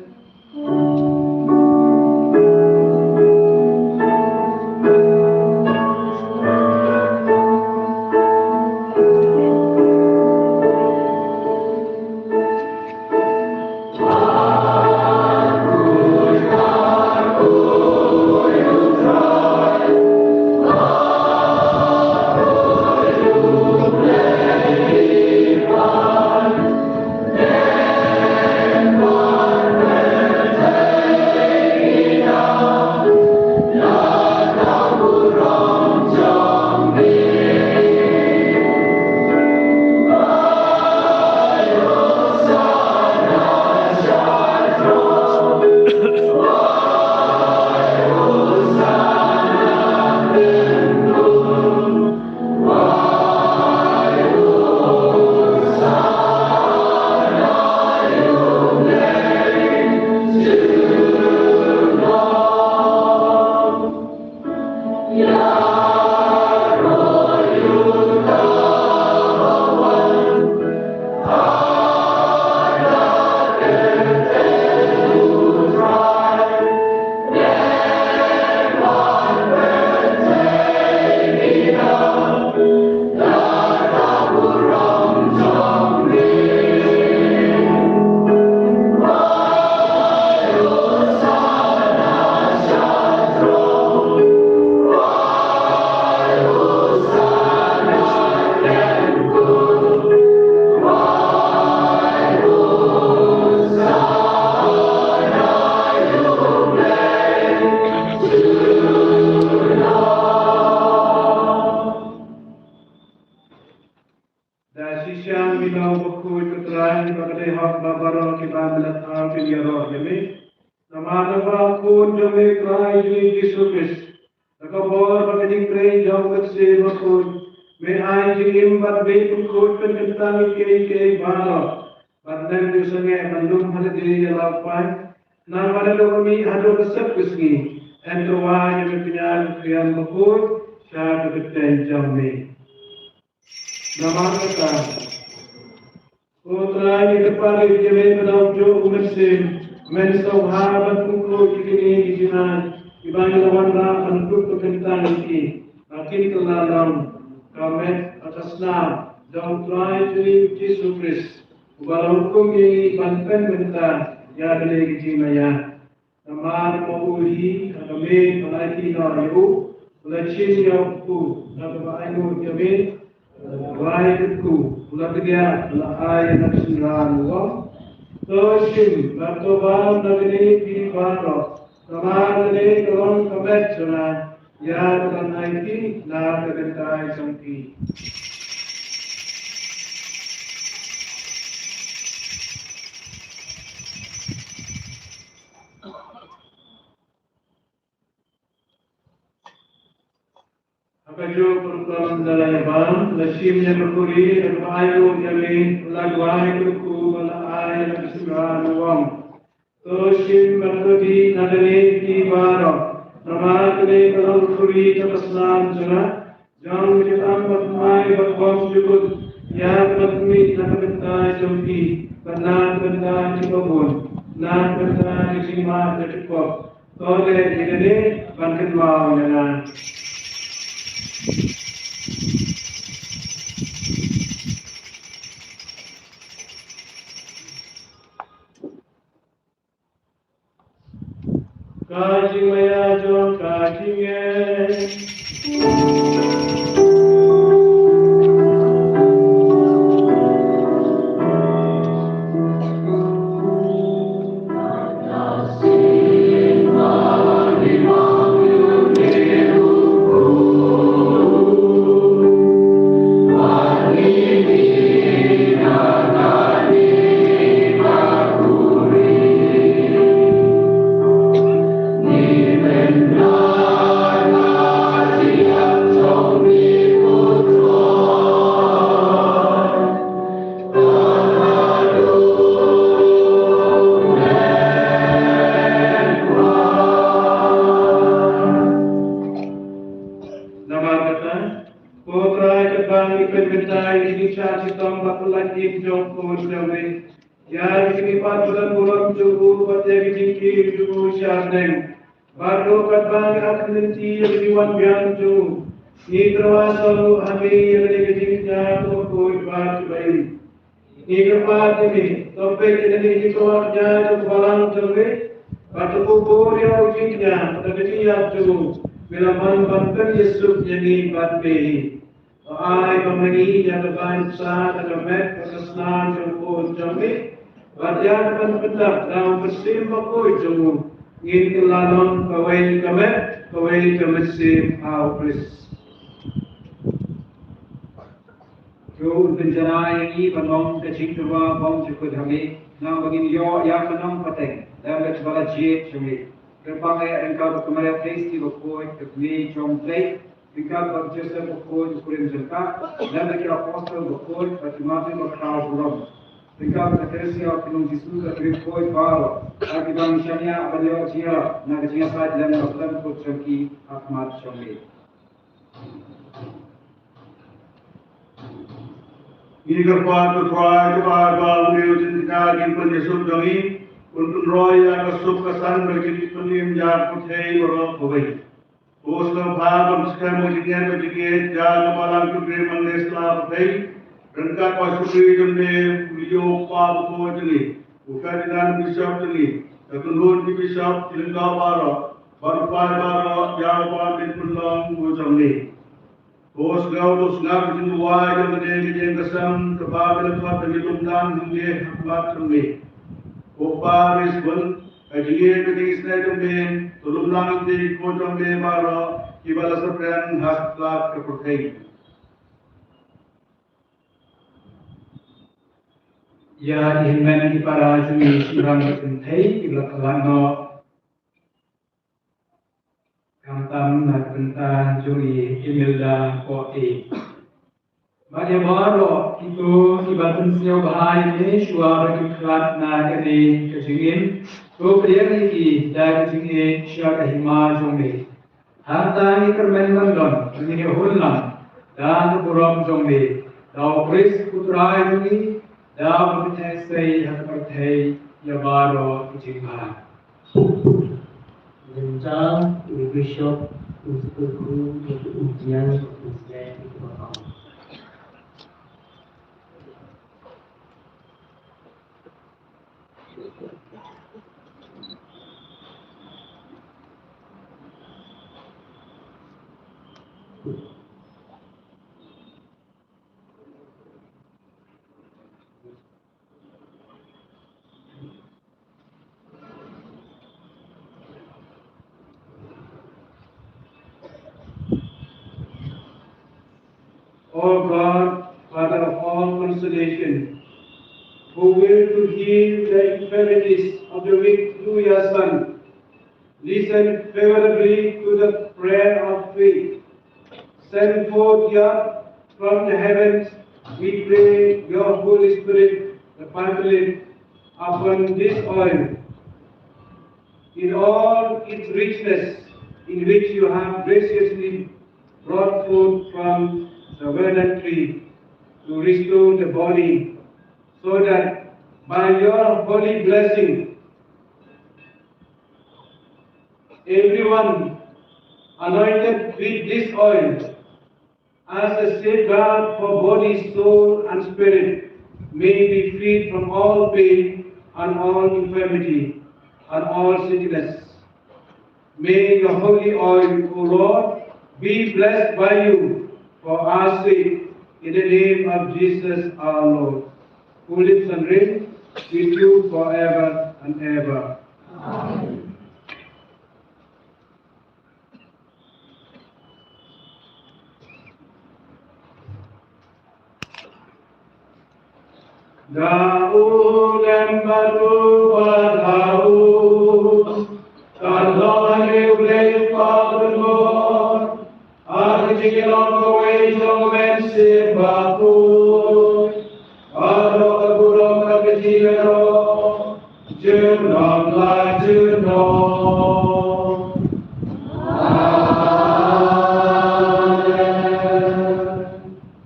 [SPEAKER 5] Takabor pagkaling pray jauh kasi makod. May ay jingim bat bay pagkod pagkantami kay balo. Batnan Diyos nga mandum halagay yalapay. Na manalo kami hado kasap kusgi. And kawan yung pinag kaya makod siya kapitay jami. Namaka Utray ikapalit kami manaw jo umasin. Men sauhabat kungko ikini ijinan. Ibang lawan na antuk pagkantan iki. Akin kalalang kamet atas nam. Daw try to Jesus Christ. Ubalang hukum ini panpen benta. Ya dali kijimaya. Naman mo uli kami malaki na yu. Ulachin yaw ku. Nababaay mo kami. Wahidku, ulagya, laay na sinranuwa. Toshim, Bartobam nagini pinipano. Kamarani kalong kametsuna. Yan ang aiki na kagantay sangki. Akajo pertolongan dalayaban, lasimnya berkuri, dan ayo kami laguai berku malai dan kesembuhan uang. Toshim berkudi nadani di baro, nama kini kalau berkuri terkesan jana, jangan kita bermai berkom cukup, ya berkumi nak bentai jomki, benar bentai cipabun, nak bentai cima cukup. Tole ini bangkit mau jalan. Kaji maya jo kaji Baru katbang atleti diwan bianju. Ni terwasalu ami yang dikejingnya untuk ibadah baik. Ni kepat ini topik ini dikeluarnya untuk balang terwe. Batu kubur yang ujingnya terkejia tu. Bila manfaatkan Yesus jadi batbehi. Ai pemani yang berbangsa dan met kesesnan jemput jami. Badan penpedak dalam bersimbah koi jemu. Ngin kelalon kawai kamesim au Kris.
[SPEAKER 1] Jo benjana ini banong kecing tua bom cukup kami. Nang bagin yo yang menang pateng. Dan kecbala jet kami. Kerpangai engkau kemarin tasty berkoi kami jom play. Engkau berjasa berkoi kurim jelka. Dan kira postal berkoi mati berkau buram. Engkau terkesi au pinung Yesus berkoi baru. Aki bangshanya beliau cia nak cia sahaja dan Muslim tu cengki Ahmad Syamil.
[SPEAKER 5] Ini kerpat berkuai kepada beliau cinta kimpen Yesus demi untuk roya kesuk kesan bagi penim jar putai orang kawai. Bos lembah sekarang mujizat mujizat jalan malam kubri mengeslah putai. Rengkat pasukri jemne video pab ko jeli. Bukan dengan bishop jeli. Ketunun di bishop jelengka baro. Barpai baro jawapan di pulang mujamni. Bos gau dos ngap jinduai jemne kesam kebabil kuat penjumdan jemne hakmat jemne. Opa risbun ajiye kedisne jemne tulumlang di ko jemne baro kibala sepren haklat kepercayaan.
[SPEAKER 1] Ya iman di para juri sirang pentai di belakang kamtam nak pentai
[SPEAKER 5] Juri Imelda Kote. Maria Baro itu ibatun siau bahai ini suara keklat na kene kejingin to priya ki da kejingin syara hima jongbe harta ni kermen mandon ini hulna dan puram jongbe da kris putra ini da putra sei hartai ya baro kejingha
[SPEAKER 4] Gencar Bishop untuk ujian ujian itu apa?
[SPEAKER 5] O God, Father of all consolation, who will to heal the infirmities of the weak through your Son, listen favorably to the prayer of faith. Send forth your, from the heavens, we pray, your Holy Spirit, the Paraclete, upon this oil, in all its richness, in which you have graciously brought forth from the verdant tree, to restore the body, so that by your holy blessing, everyone anointed with this oil, as a safeguard for body, soul, and spirit, may be freed from all pain and all infirmity and all sickness. May your holy oil, O Lord, be blessed by you for our sake, in the name of Jesus our Lord, who lives and reigns with you forever and ever.
[SPEAKER 3] Amen.
[SPEAKER 5] Daud dan batu Daud, Tuhan boleh pardon, aku jika kau ejong mensir batu, ada keburung kekecilan, jenamlah jenam.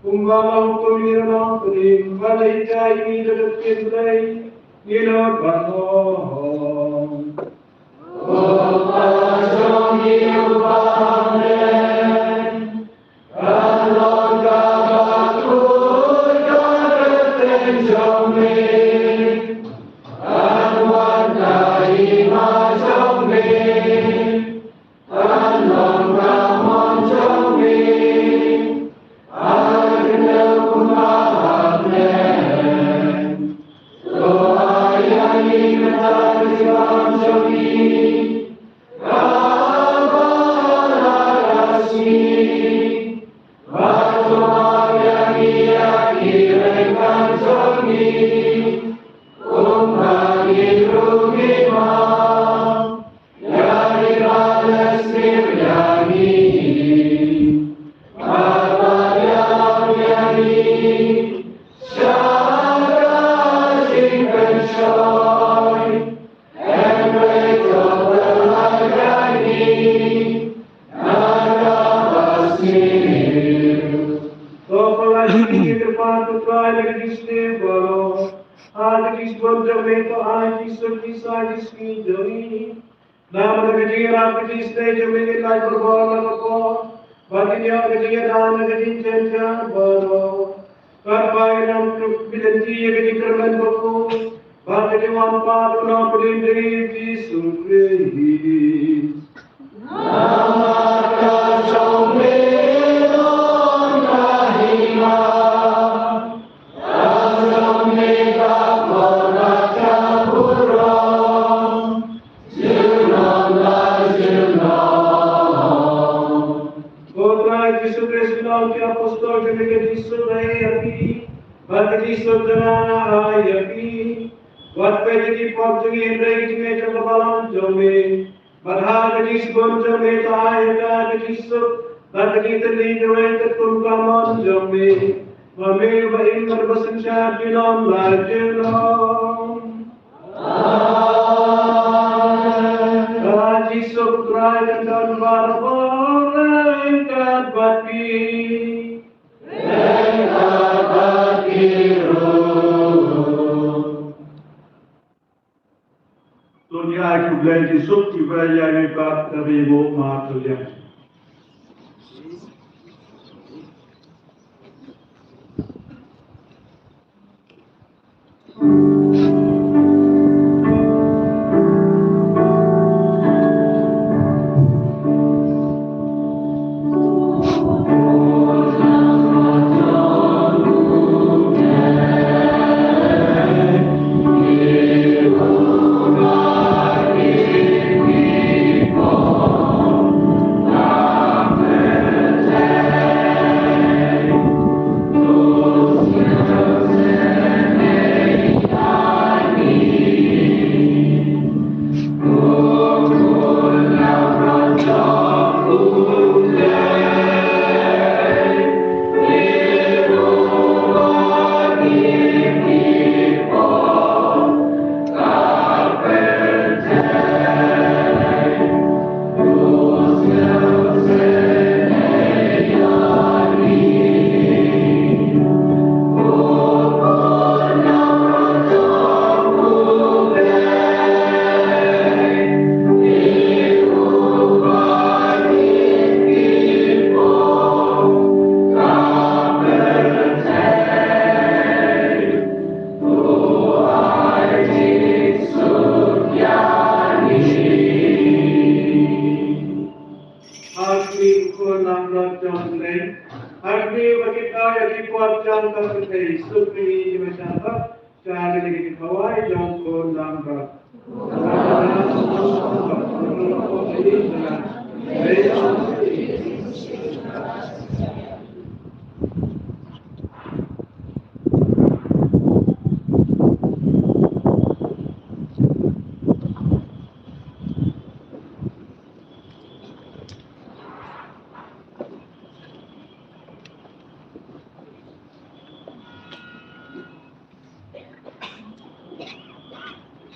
[SPEAKER 5] Kumbalang tumirang tulim, balay kay midagapin day, ginagbanong. O pasong iubahan, kalong kabatul kagatin joming, anwan na ima joming, anong ramon joming, agnaw kumahapnen, so ayang imatagibang joming, kabarasi, matulog yang iyak irekan joming, umangin rumimang, yang ibadas niryangi, matayang yangi, syara jingkensyoy, emre toberlagani, nagabasir. Topolagi kirpatu kaya kisne balo, ad kis bonjo meto ad kis surkisa kis kijoi, nam nagajira kisne jomini kai berbala ko, baginya gajira dan gajin jenja balo, karpai nam kruk bidanti gajin kerman bako, baginya padu nam pelindri Yesus Kristus. Nama kajomberon kahima, kajomeka koraka burong, jirnonlah jirnon. Putra Yesus Kristus ke apostol ke Yesus api, bagi Yesus jana api, buat pedi pokju Hendra ke jamalan jome. Badha Yesus bonjo meta ayaka Yesus Laat kita lihat ketumpaman jami, kami beriman bersensya jinom lajelom. Kaji subtrai dan barbar ingkat bati. Dunia aku belajar sub tiba yang ikat dari bu matu yang.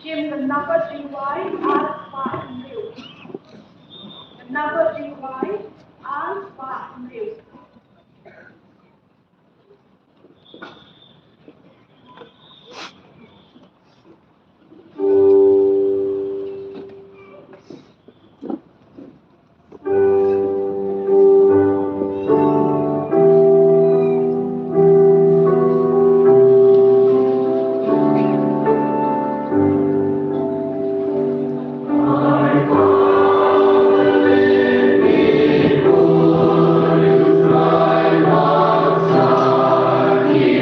[SPEAKER 3] Jim, the number GY Alpha Mu. The number GY Alpha Mu.
[SPEAKER 6] He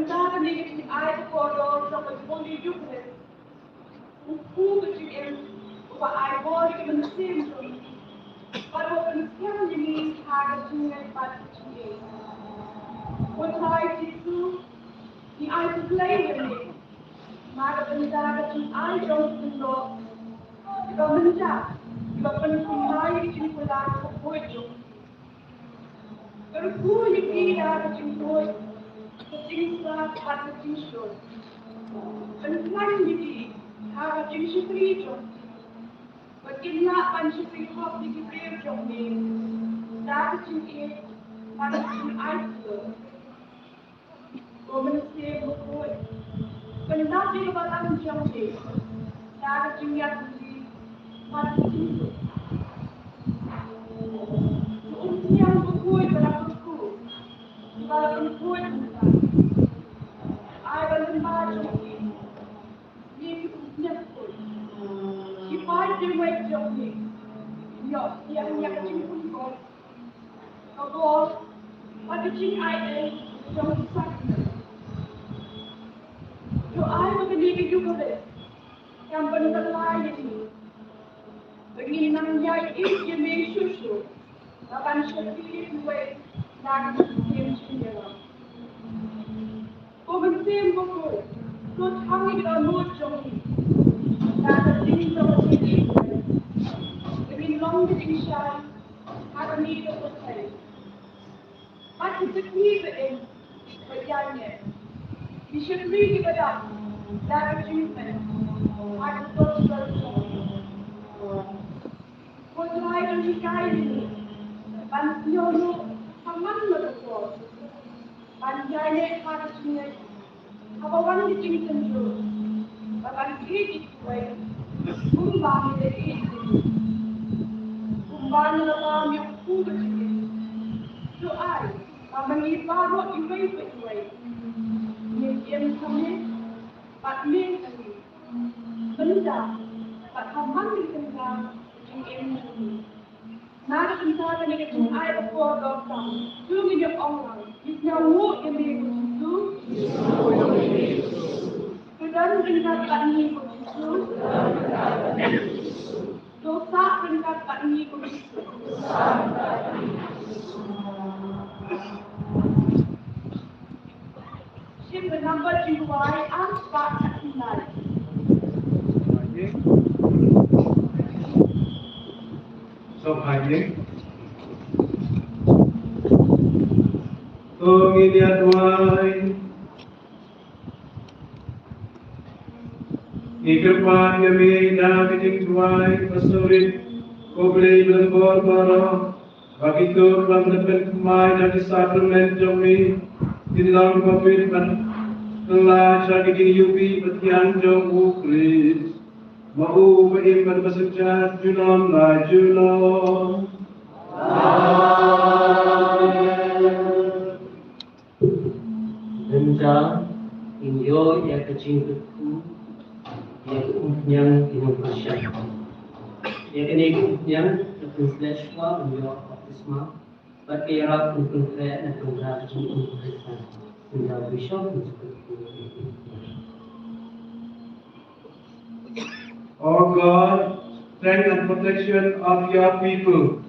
[SPEAKER 3] benda negatif ai kodo sama boli juga. Buku kecil yang buat ai boli ke mesin tu. Pada pensiun ini harus dengan pada kecil. Buat itu ni ai play ini. Maka benda kecil ai jauh benda. Kalau benda, kalau pensiun ini pula kuat. Berkuah yang ada jemput, ketinggalan pada jemput. Penting ini ada jemput itu. Bagaimana panjang kau dikira jombi, dah jemput pada jemput itu. Kau mesti berkuah. Penat di badan jombi, dah jemput pada jemput. Yang berkuah dalam kalau perempuan ai berlembaga ni nyakut sipai dia jauh ni yang kecil pun kau pada cing ai jauh sakit jo ai begini juga deh yang benar lain ini begini namanya ini jenis susu akan sedikit lebih dan sendiri. Kau mesti berkuat. Kau tangi dalam mulut jombi. Dan tinggi dalam sini. Lebih long di sini. Ada ni tu selesai. Macam sekian ini berjaya. Disyukuri kepada dan jumpa. Ada terus. Kau telah berjaya ini. Panjang Aman berkuat. Panjangnya harusnya. Apawan di tentu. Bahkan kritik baik. Kumbang dari itu. Kumbang dalam yang kuat. Doa. Amani baru ibai baik. Yang kami. Patmen kami. Benda. Pathaman di tengah. Yang kami. Nada tentang negatif ai apa dokter. Tu minyak orang. Nyawa yang itu. Sudah meningkatkan ini itu. Dosa meningkatkan ini itu. Siapa menambah jiwai apa kenal.
[SPEAKER 5] Sauभाग्य Tuhan Ikepan kami dah kencing tuai pesurit kau boleh berkor-kor bagi tu dalam depan kemai dan disablemen kami di dalam komitmen telah jadi yubi petian jauh ukris mau beriman bersujud junon la junon
[SPEAKER 4] Benda inyo ya kecingku ya keumpunyang Indonesia ya kini keumpunyang Indonesia inyo baptisma berkira untuk dan program untuk Kristen benda bishop untuk
[SPEAKER 5] O God, strength and protection of your people,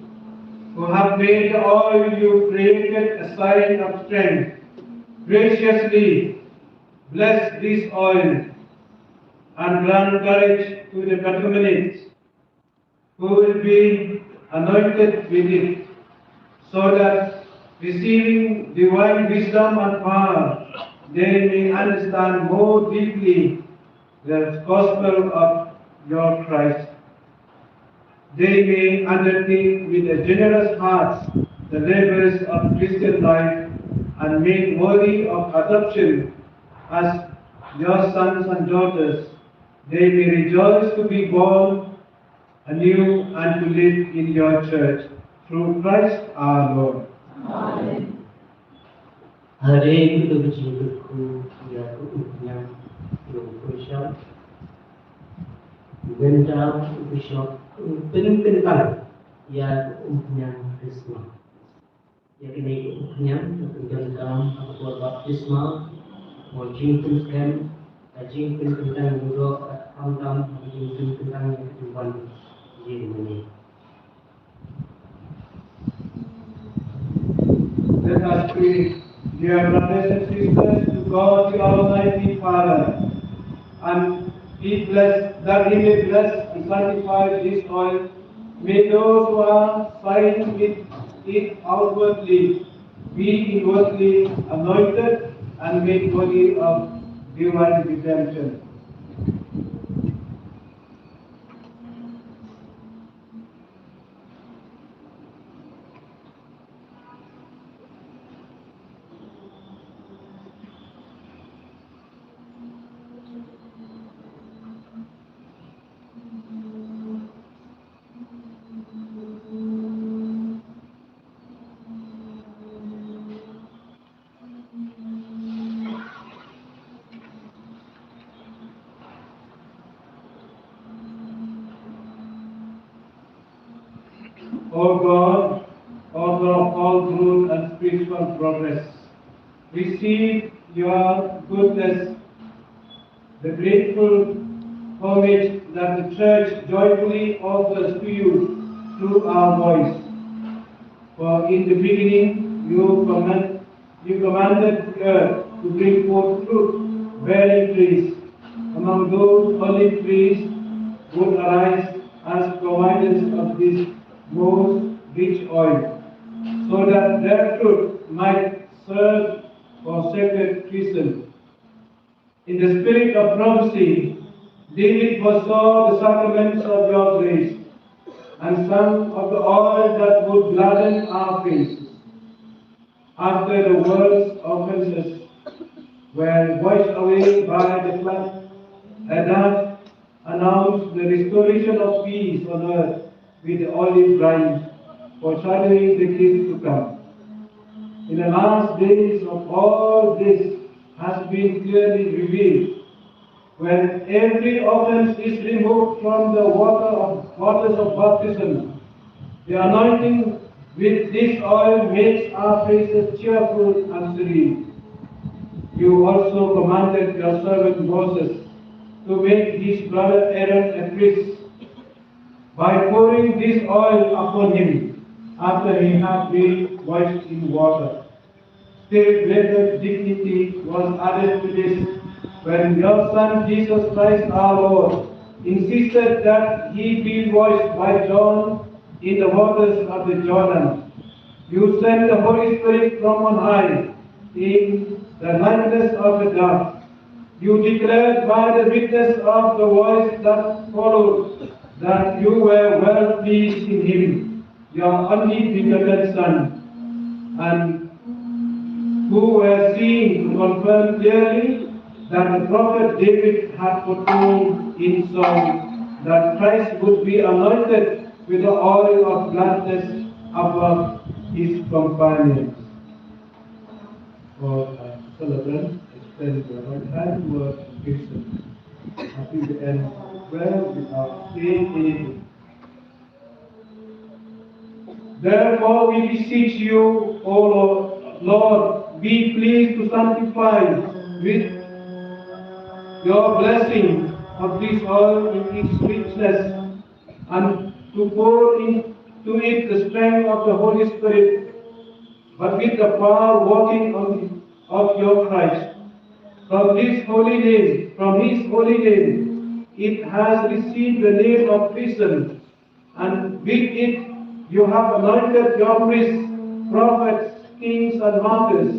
[SPEAKER 5] who have made all you created a sign of strength, graciously bless this oil and grant courage to the contaminates who will be anointed with it, so that receiving divine wisdom and power, they may understand more deeply the gospel of your Christ. They may undertake with a generous heart the labors of Christian life and made worthy of adoption as your sons and daughters. They may rejoice to be born anew and to live in your church through Christ our Lord.
[SPEAKER 3] Amen.
[SPEAKER 4] Hari itu berjumpa ya keumpunyang Indonesia benda bishop peningkatan ya keumpunyang Kristen ya kini keumpunyang tentang apa baptisma một chính thức thêm chính thức tentang dulu am chính thức tentang kehidupan diri ini.
[SPEAKER 5] Let us pray, dear brothers and sisters, to God the Almighty Father, and He bless, that He may bless and sanctify this oil. May those who are signing with it outwardly be inwardly anointed and made worthy of divine redemption. O God, author of all growth and spiritual progress, receive your goodness, the grateful homage that the Church joyfully offers to you through our voice. For in the beginning you commanded the earth to bring forth fruit, bearing trees. Among those olive trees would arise as providers of this most rich oil, so that their fruit might serve for sacred treason. In the spirit of prophecy, David foresaw the sacraments of your grace, and some of the oil that would gladden our faces. After the world's offenses were washed away by the flood, Adam announced the restoration of peace on earth with the olive branch, foreshadowing the King to come. In the last days of all this has been clearly revealed, when every offense is removed from the waters of baptism. The anointing with this oil makes our faces cheerful and serene. You also commanded your servant Moses to make his brother Aaron a priest by pouring this oil upon him after he had been washed in water. Still greater dignity was added to this when your Son Jesus Christ our Lord insisted that he be washed by John in the waters of the Jordan. You sent the Holy Spirit from on high in the likeness of a dove. You declared by the witness of the voice that followed that you were well pleased in him, your only begotten Son, and who were seen to confirm clearly that the prophet David had foretold in song that Christ would be anointed with the oil of gladness above his companions. For celebrants, extend your right hand towards Christian. Until the end, well without anything. Therefore we beseech you, O Lord, be pleased to sanctify with your blessing of this oil in its richness, and to pour into it the strength of the Holy Spirit, but with the power working of your Christ. From His holy name, it has received the name of Christian, and with it you have anointed your priests, prophets, kings, and martyrs.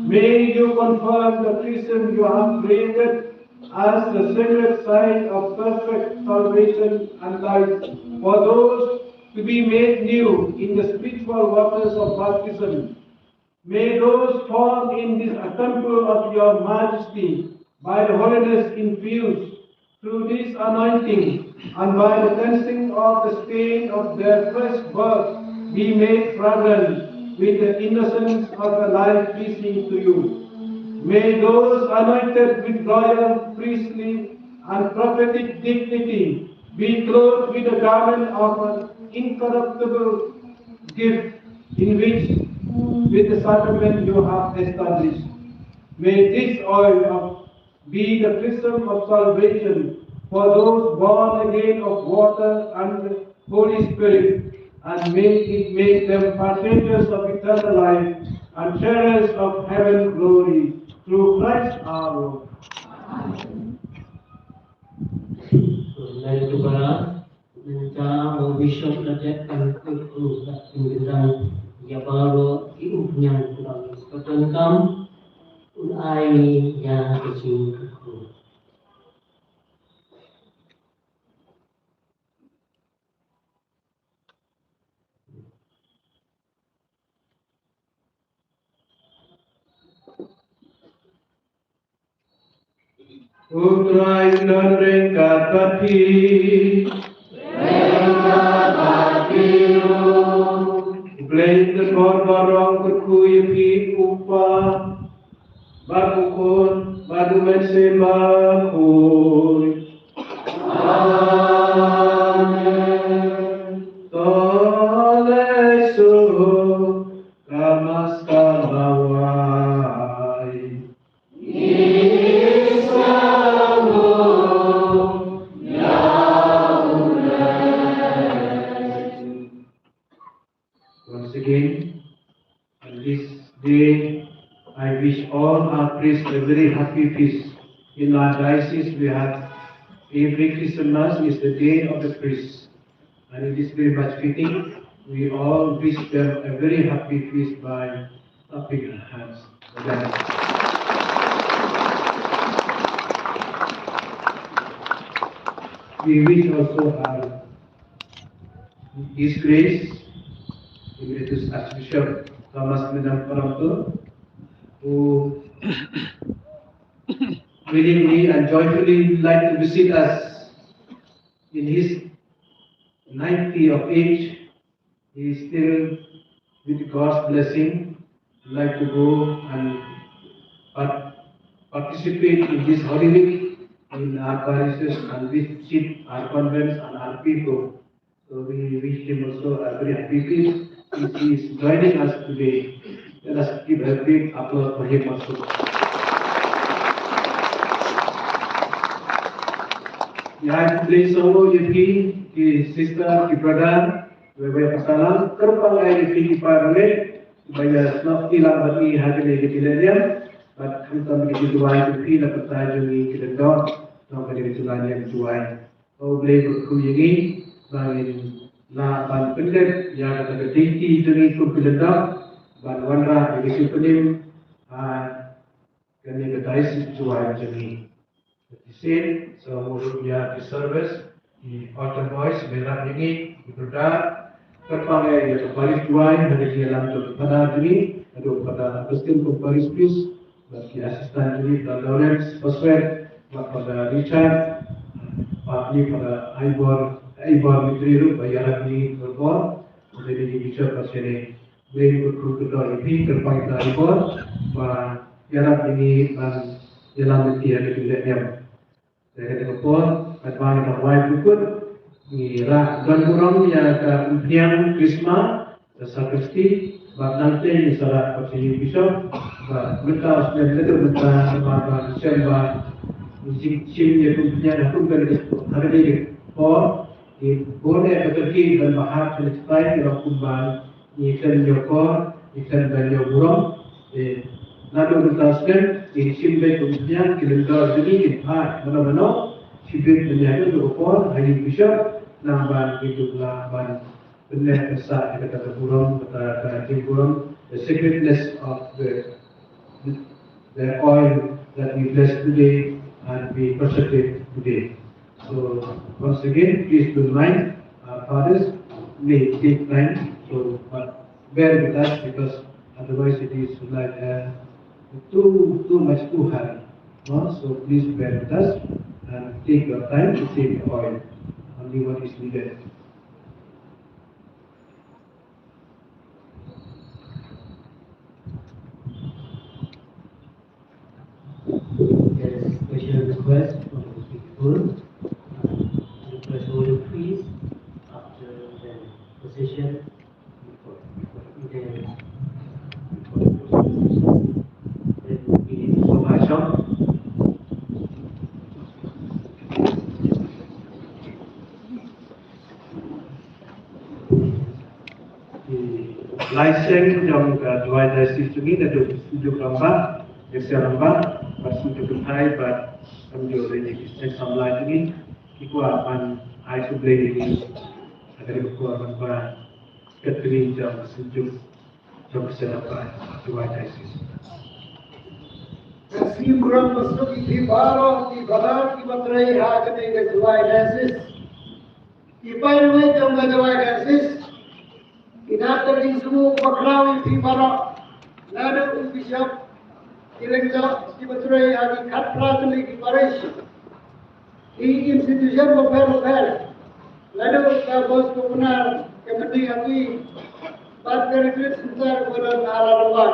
[SPEAKER 5] May you confirm the Christian you have created as the sacred sign of perfect salvation and life for those to be made new in the spiritual waters of baptism. May those formed in this temple of your majesty by the holiness infused through this anointing and by the cleansing of the stain of their fresh birth be made fragrant with the innocence of a life pleasing to you. May those anointed with royal, priestly, and prophetic dignity be clothed with the garment of an incorruptible gift in which with the sacrament you have established. May this oil be the chrism of salvation for those born again of water and Holy Spirit, and may it make them partakers of eternal life and sharers of heaven's glory through Christ our Lord.
[SPEAKER 4] Lain juga minta Bishop Raja Kangkuru Gendang ya baru iuhnya kurang ketengkam unai yang kecil keku.
[SPEAKER 5] Utrai non rengkat pati, blend the korbarong berkuyi upa, bakukun, badu mensembakuy. Amen. Tolesu kamas kamawai. Once again, on this day, I wish all our priests a very happy feast. In our diocese, we have every Christmas is the day of the priests. And it is very much fitting. We all wish them a very happy feast by clapping our hands. We wish also our His Grace, Emeritus Archbishop Thomas Medam Paramto, who willingly and joyfully like to visit us in his 90 of age. He is still, with God's blessing, like to go and participate in this Holy Week in our parishes and visit our convents and our people. So we wish him also a very happy feast. Since he is joining us today, let us give a big applause for him also. Yang beli solo yaki ki sister ki brother bebe pasalan terpang ay ki parale baya snap tilang bati hagale ki tilanya but kami ki duai ki na patajo ni ki dog no kali tulanya duai o beli ku yini bangin na ban pendet ya kata tinggi dengan ku biledam ban wanra ki sipenim kani ka dais duai jeni. Same, so we have the service, the altar boys, berat ini, berdoa, terpanggil ya Paris Duai, hari ini dalam tu pada ini, ada pada Agustin pun Paris Plus, bagi asisten ini pada Lawrence, Oswald, pada Richard, Pak ini pada Ibor Mitriru, bayaran ini berbor, jadi di Bishop pasien ini berkumpul ini terpanggil dari Ibor, bayaran ini dalam tiada kebijakan. Saya kata pun, advance of wife ikut, ngira dan kurang ya ke umpian Krisma, sakristi, bab nanti misalnya pasien Bishop, bab mereka sudah betul betul bab semba, sim ya umpian aku kan hari ini pun, boleh bekerja dan bahas selesai kalau kumbang, ikan jokor, ikan banyak burung, lalu bertaskan sim baik umpian kilendar ini mana-mana sibuk menjaga berupor hari Bishop namban hiduplah ban benar besar kata burung kata burung the sacredness of the oil that we bless today and we consecrate today. So once again, please don't mind our fathers may take time so bear with us because otherwise it is like too much too hard. No? So please bear with us and take your time to save the oil. Only what is needed.
[SPEAKER 4] There is a special request from the people. Request all the priests after the procession before the procession. There will be
[SPEAKER 5] Laiseng trong dua diocese ini ada 7 lembar, Ekser lembar, pasal kebetulan pada ambil dari Kristen sampai ini, kita akan isolasi ini agar kita lembar keteri jam 7 jam sedapat dua diocese.
[SPEAKER 6] Kasih kurang masuk di barat di materai hak ini ke dua diocese. Ipai rumah jam ke dua diocese. Kita terdiri semua bakrawi di barat. Nada bishop Ilengga di materai hak katra di parish. Di institusi lokal. Lalu kita bos kebenar kemudian kami pada rekruit sebentar kepada arah luar.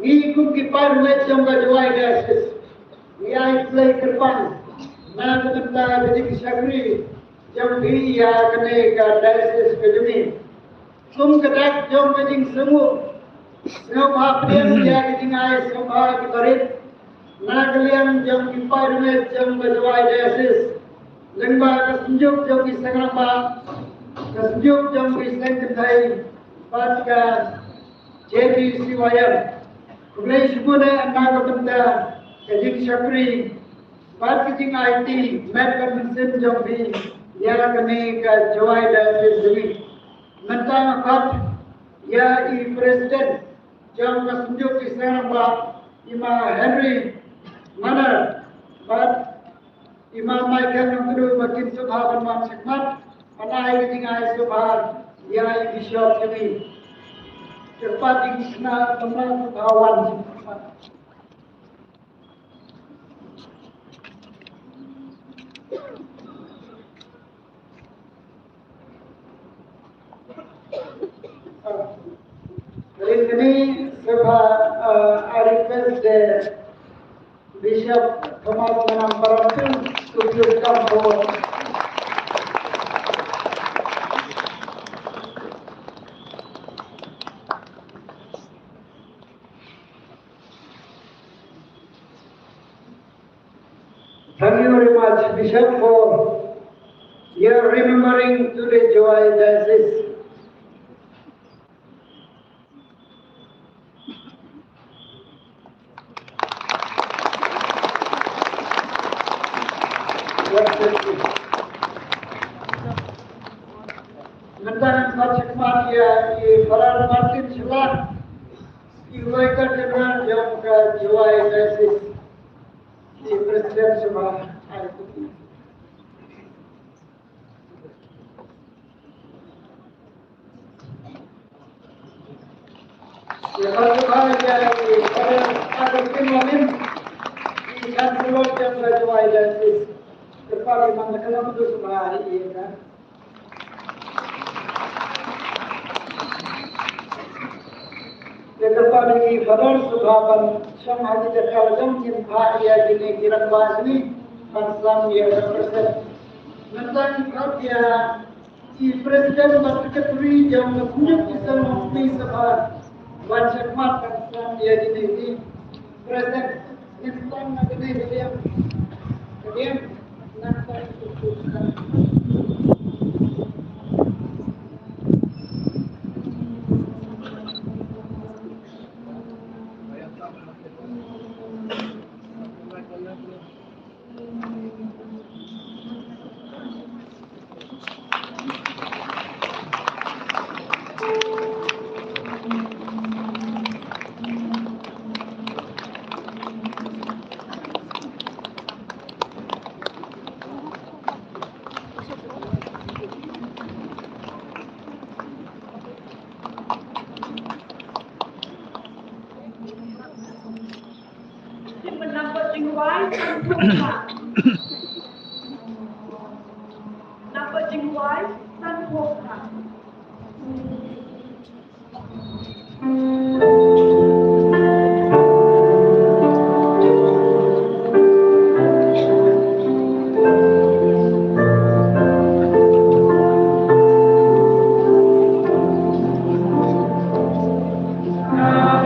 [SPEAKER 6] Ni ikut kipan macam berjuai gasis. Ni ai play kerpan. Na kebenar jadi kisahri. Jam ini ya kena ke gasis kejumi. Kum kedak jam kejing semua. Semua bahagian dia kejing ai semua kibarit. Na kalian jam kipan macam berjuai gasis. Lengba kesunjuk jam kisah apa? Kesunjuk jam kisah kedai. Pasca jadi siwayam. Kemudian semuanya anak benda kejing syakri. Pas kejing IT, mat konvensi jambi. Ya kene ke juai dan sendiri. Mentang apa? Ya i presiden jam kesunjuk kisah apa? Ima Henry mana? Pas Imam Michael Nunggu makin subhan man sekmat. Mana kejing ai subhan. Ya bishop kami. Cepat dikena teman kawan. Hari ini sebab request Bishop Thomas Menamparan to come forward. Thank you very much, Bishop, for your remembering today's joy diocese. Mentang macam ya, para Martin Silat, iwaikan dengan yang ke joy diocese. Di Presiden semua hari ini. Ya kalau bahagia ini pada ada kemarin di kantor yang berjuai dan terpakai mana kalau itu semua hari ini kan. Lepas ini Fadar Subhaban sama haji terkalam yang bahaya jenis kiran bahasni Islam yang represent. Mentang kerja di Presiden berketuri jam kepunyuk bisa mempunyai sebab baca mat Islam yang jenis ini Presiden Islam nak jenis dia nak itu.
[SPEAKER 3] Nampak jengwai dan kuasa.
[SPEAKER 7] Nama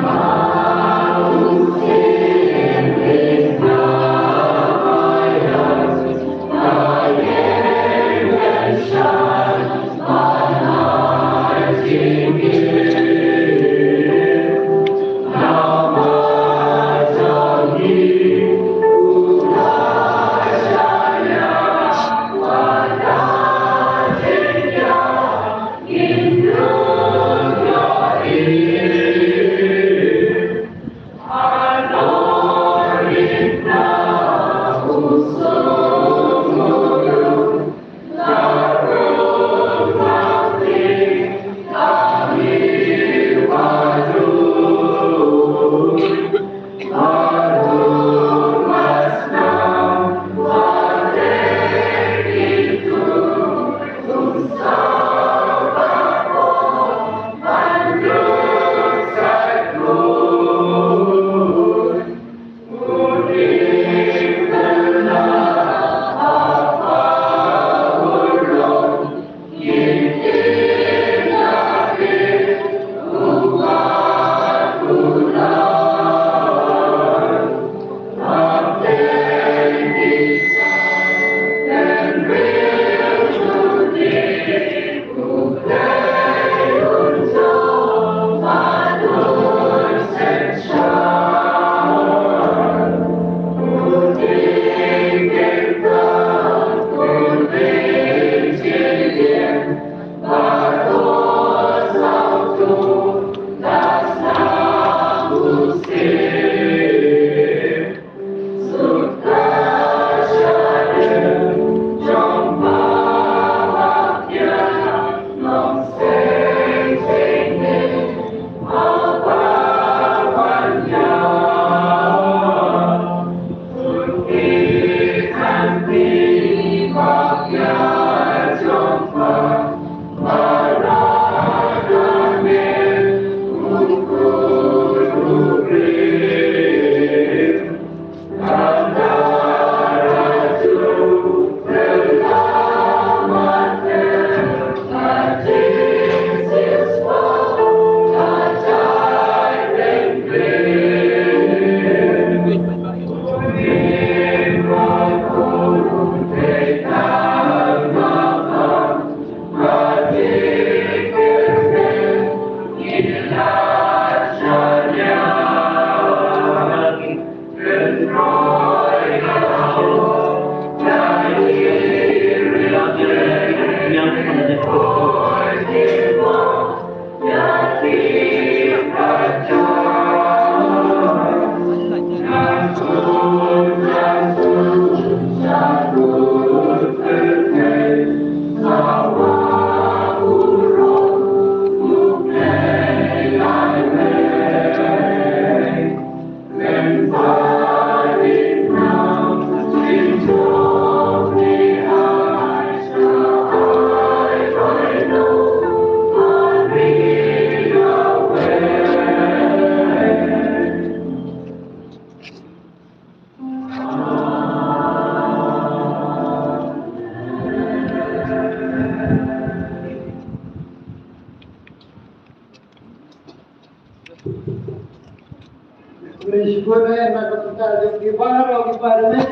[SPEAKER 6] Bersyukurnya maka kita di mana di parlemen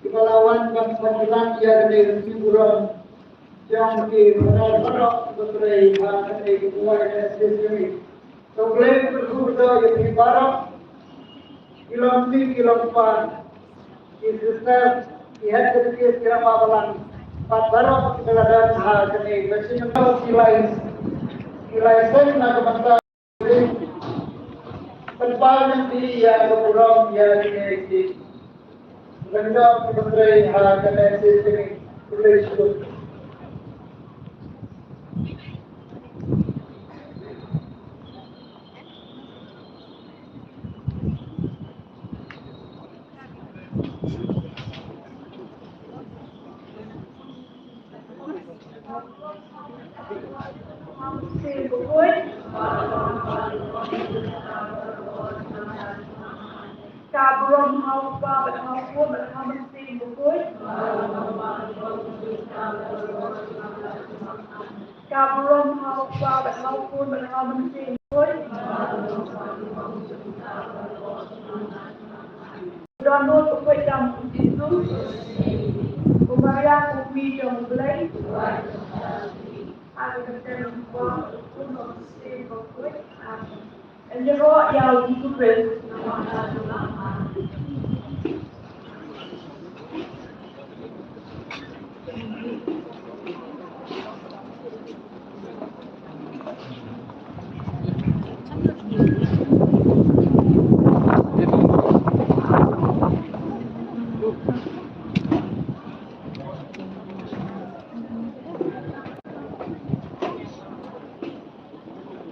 [SPEAKER 6] di lawan pemerintahan yang di bulan yang di mana pada berai akan dibuat sistem problem berbeda yang di barat kilometer di sistem lihat sedikit kira bawalan empat barat kita ada hal ini mesin kilai nak kementerian Penpanan di yang berkurang yang ini rendah menteri harga sistem boleh sebut.
[SPEAKER 3] Cabron haupa berhaupu berhamsi bukui. Cabron haupa berhaupu berhamsi bukui. Donald bukui jam itu. Kumaya kumi jam belai. En de roh jou die geprint,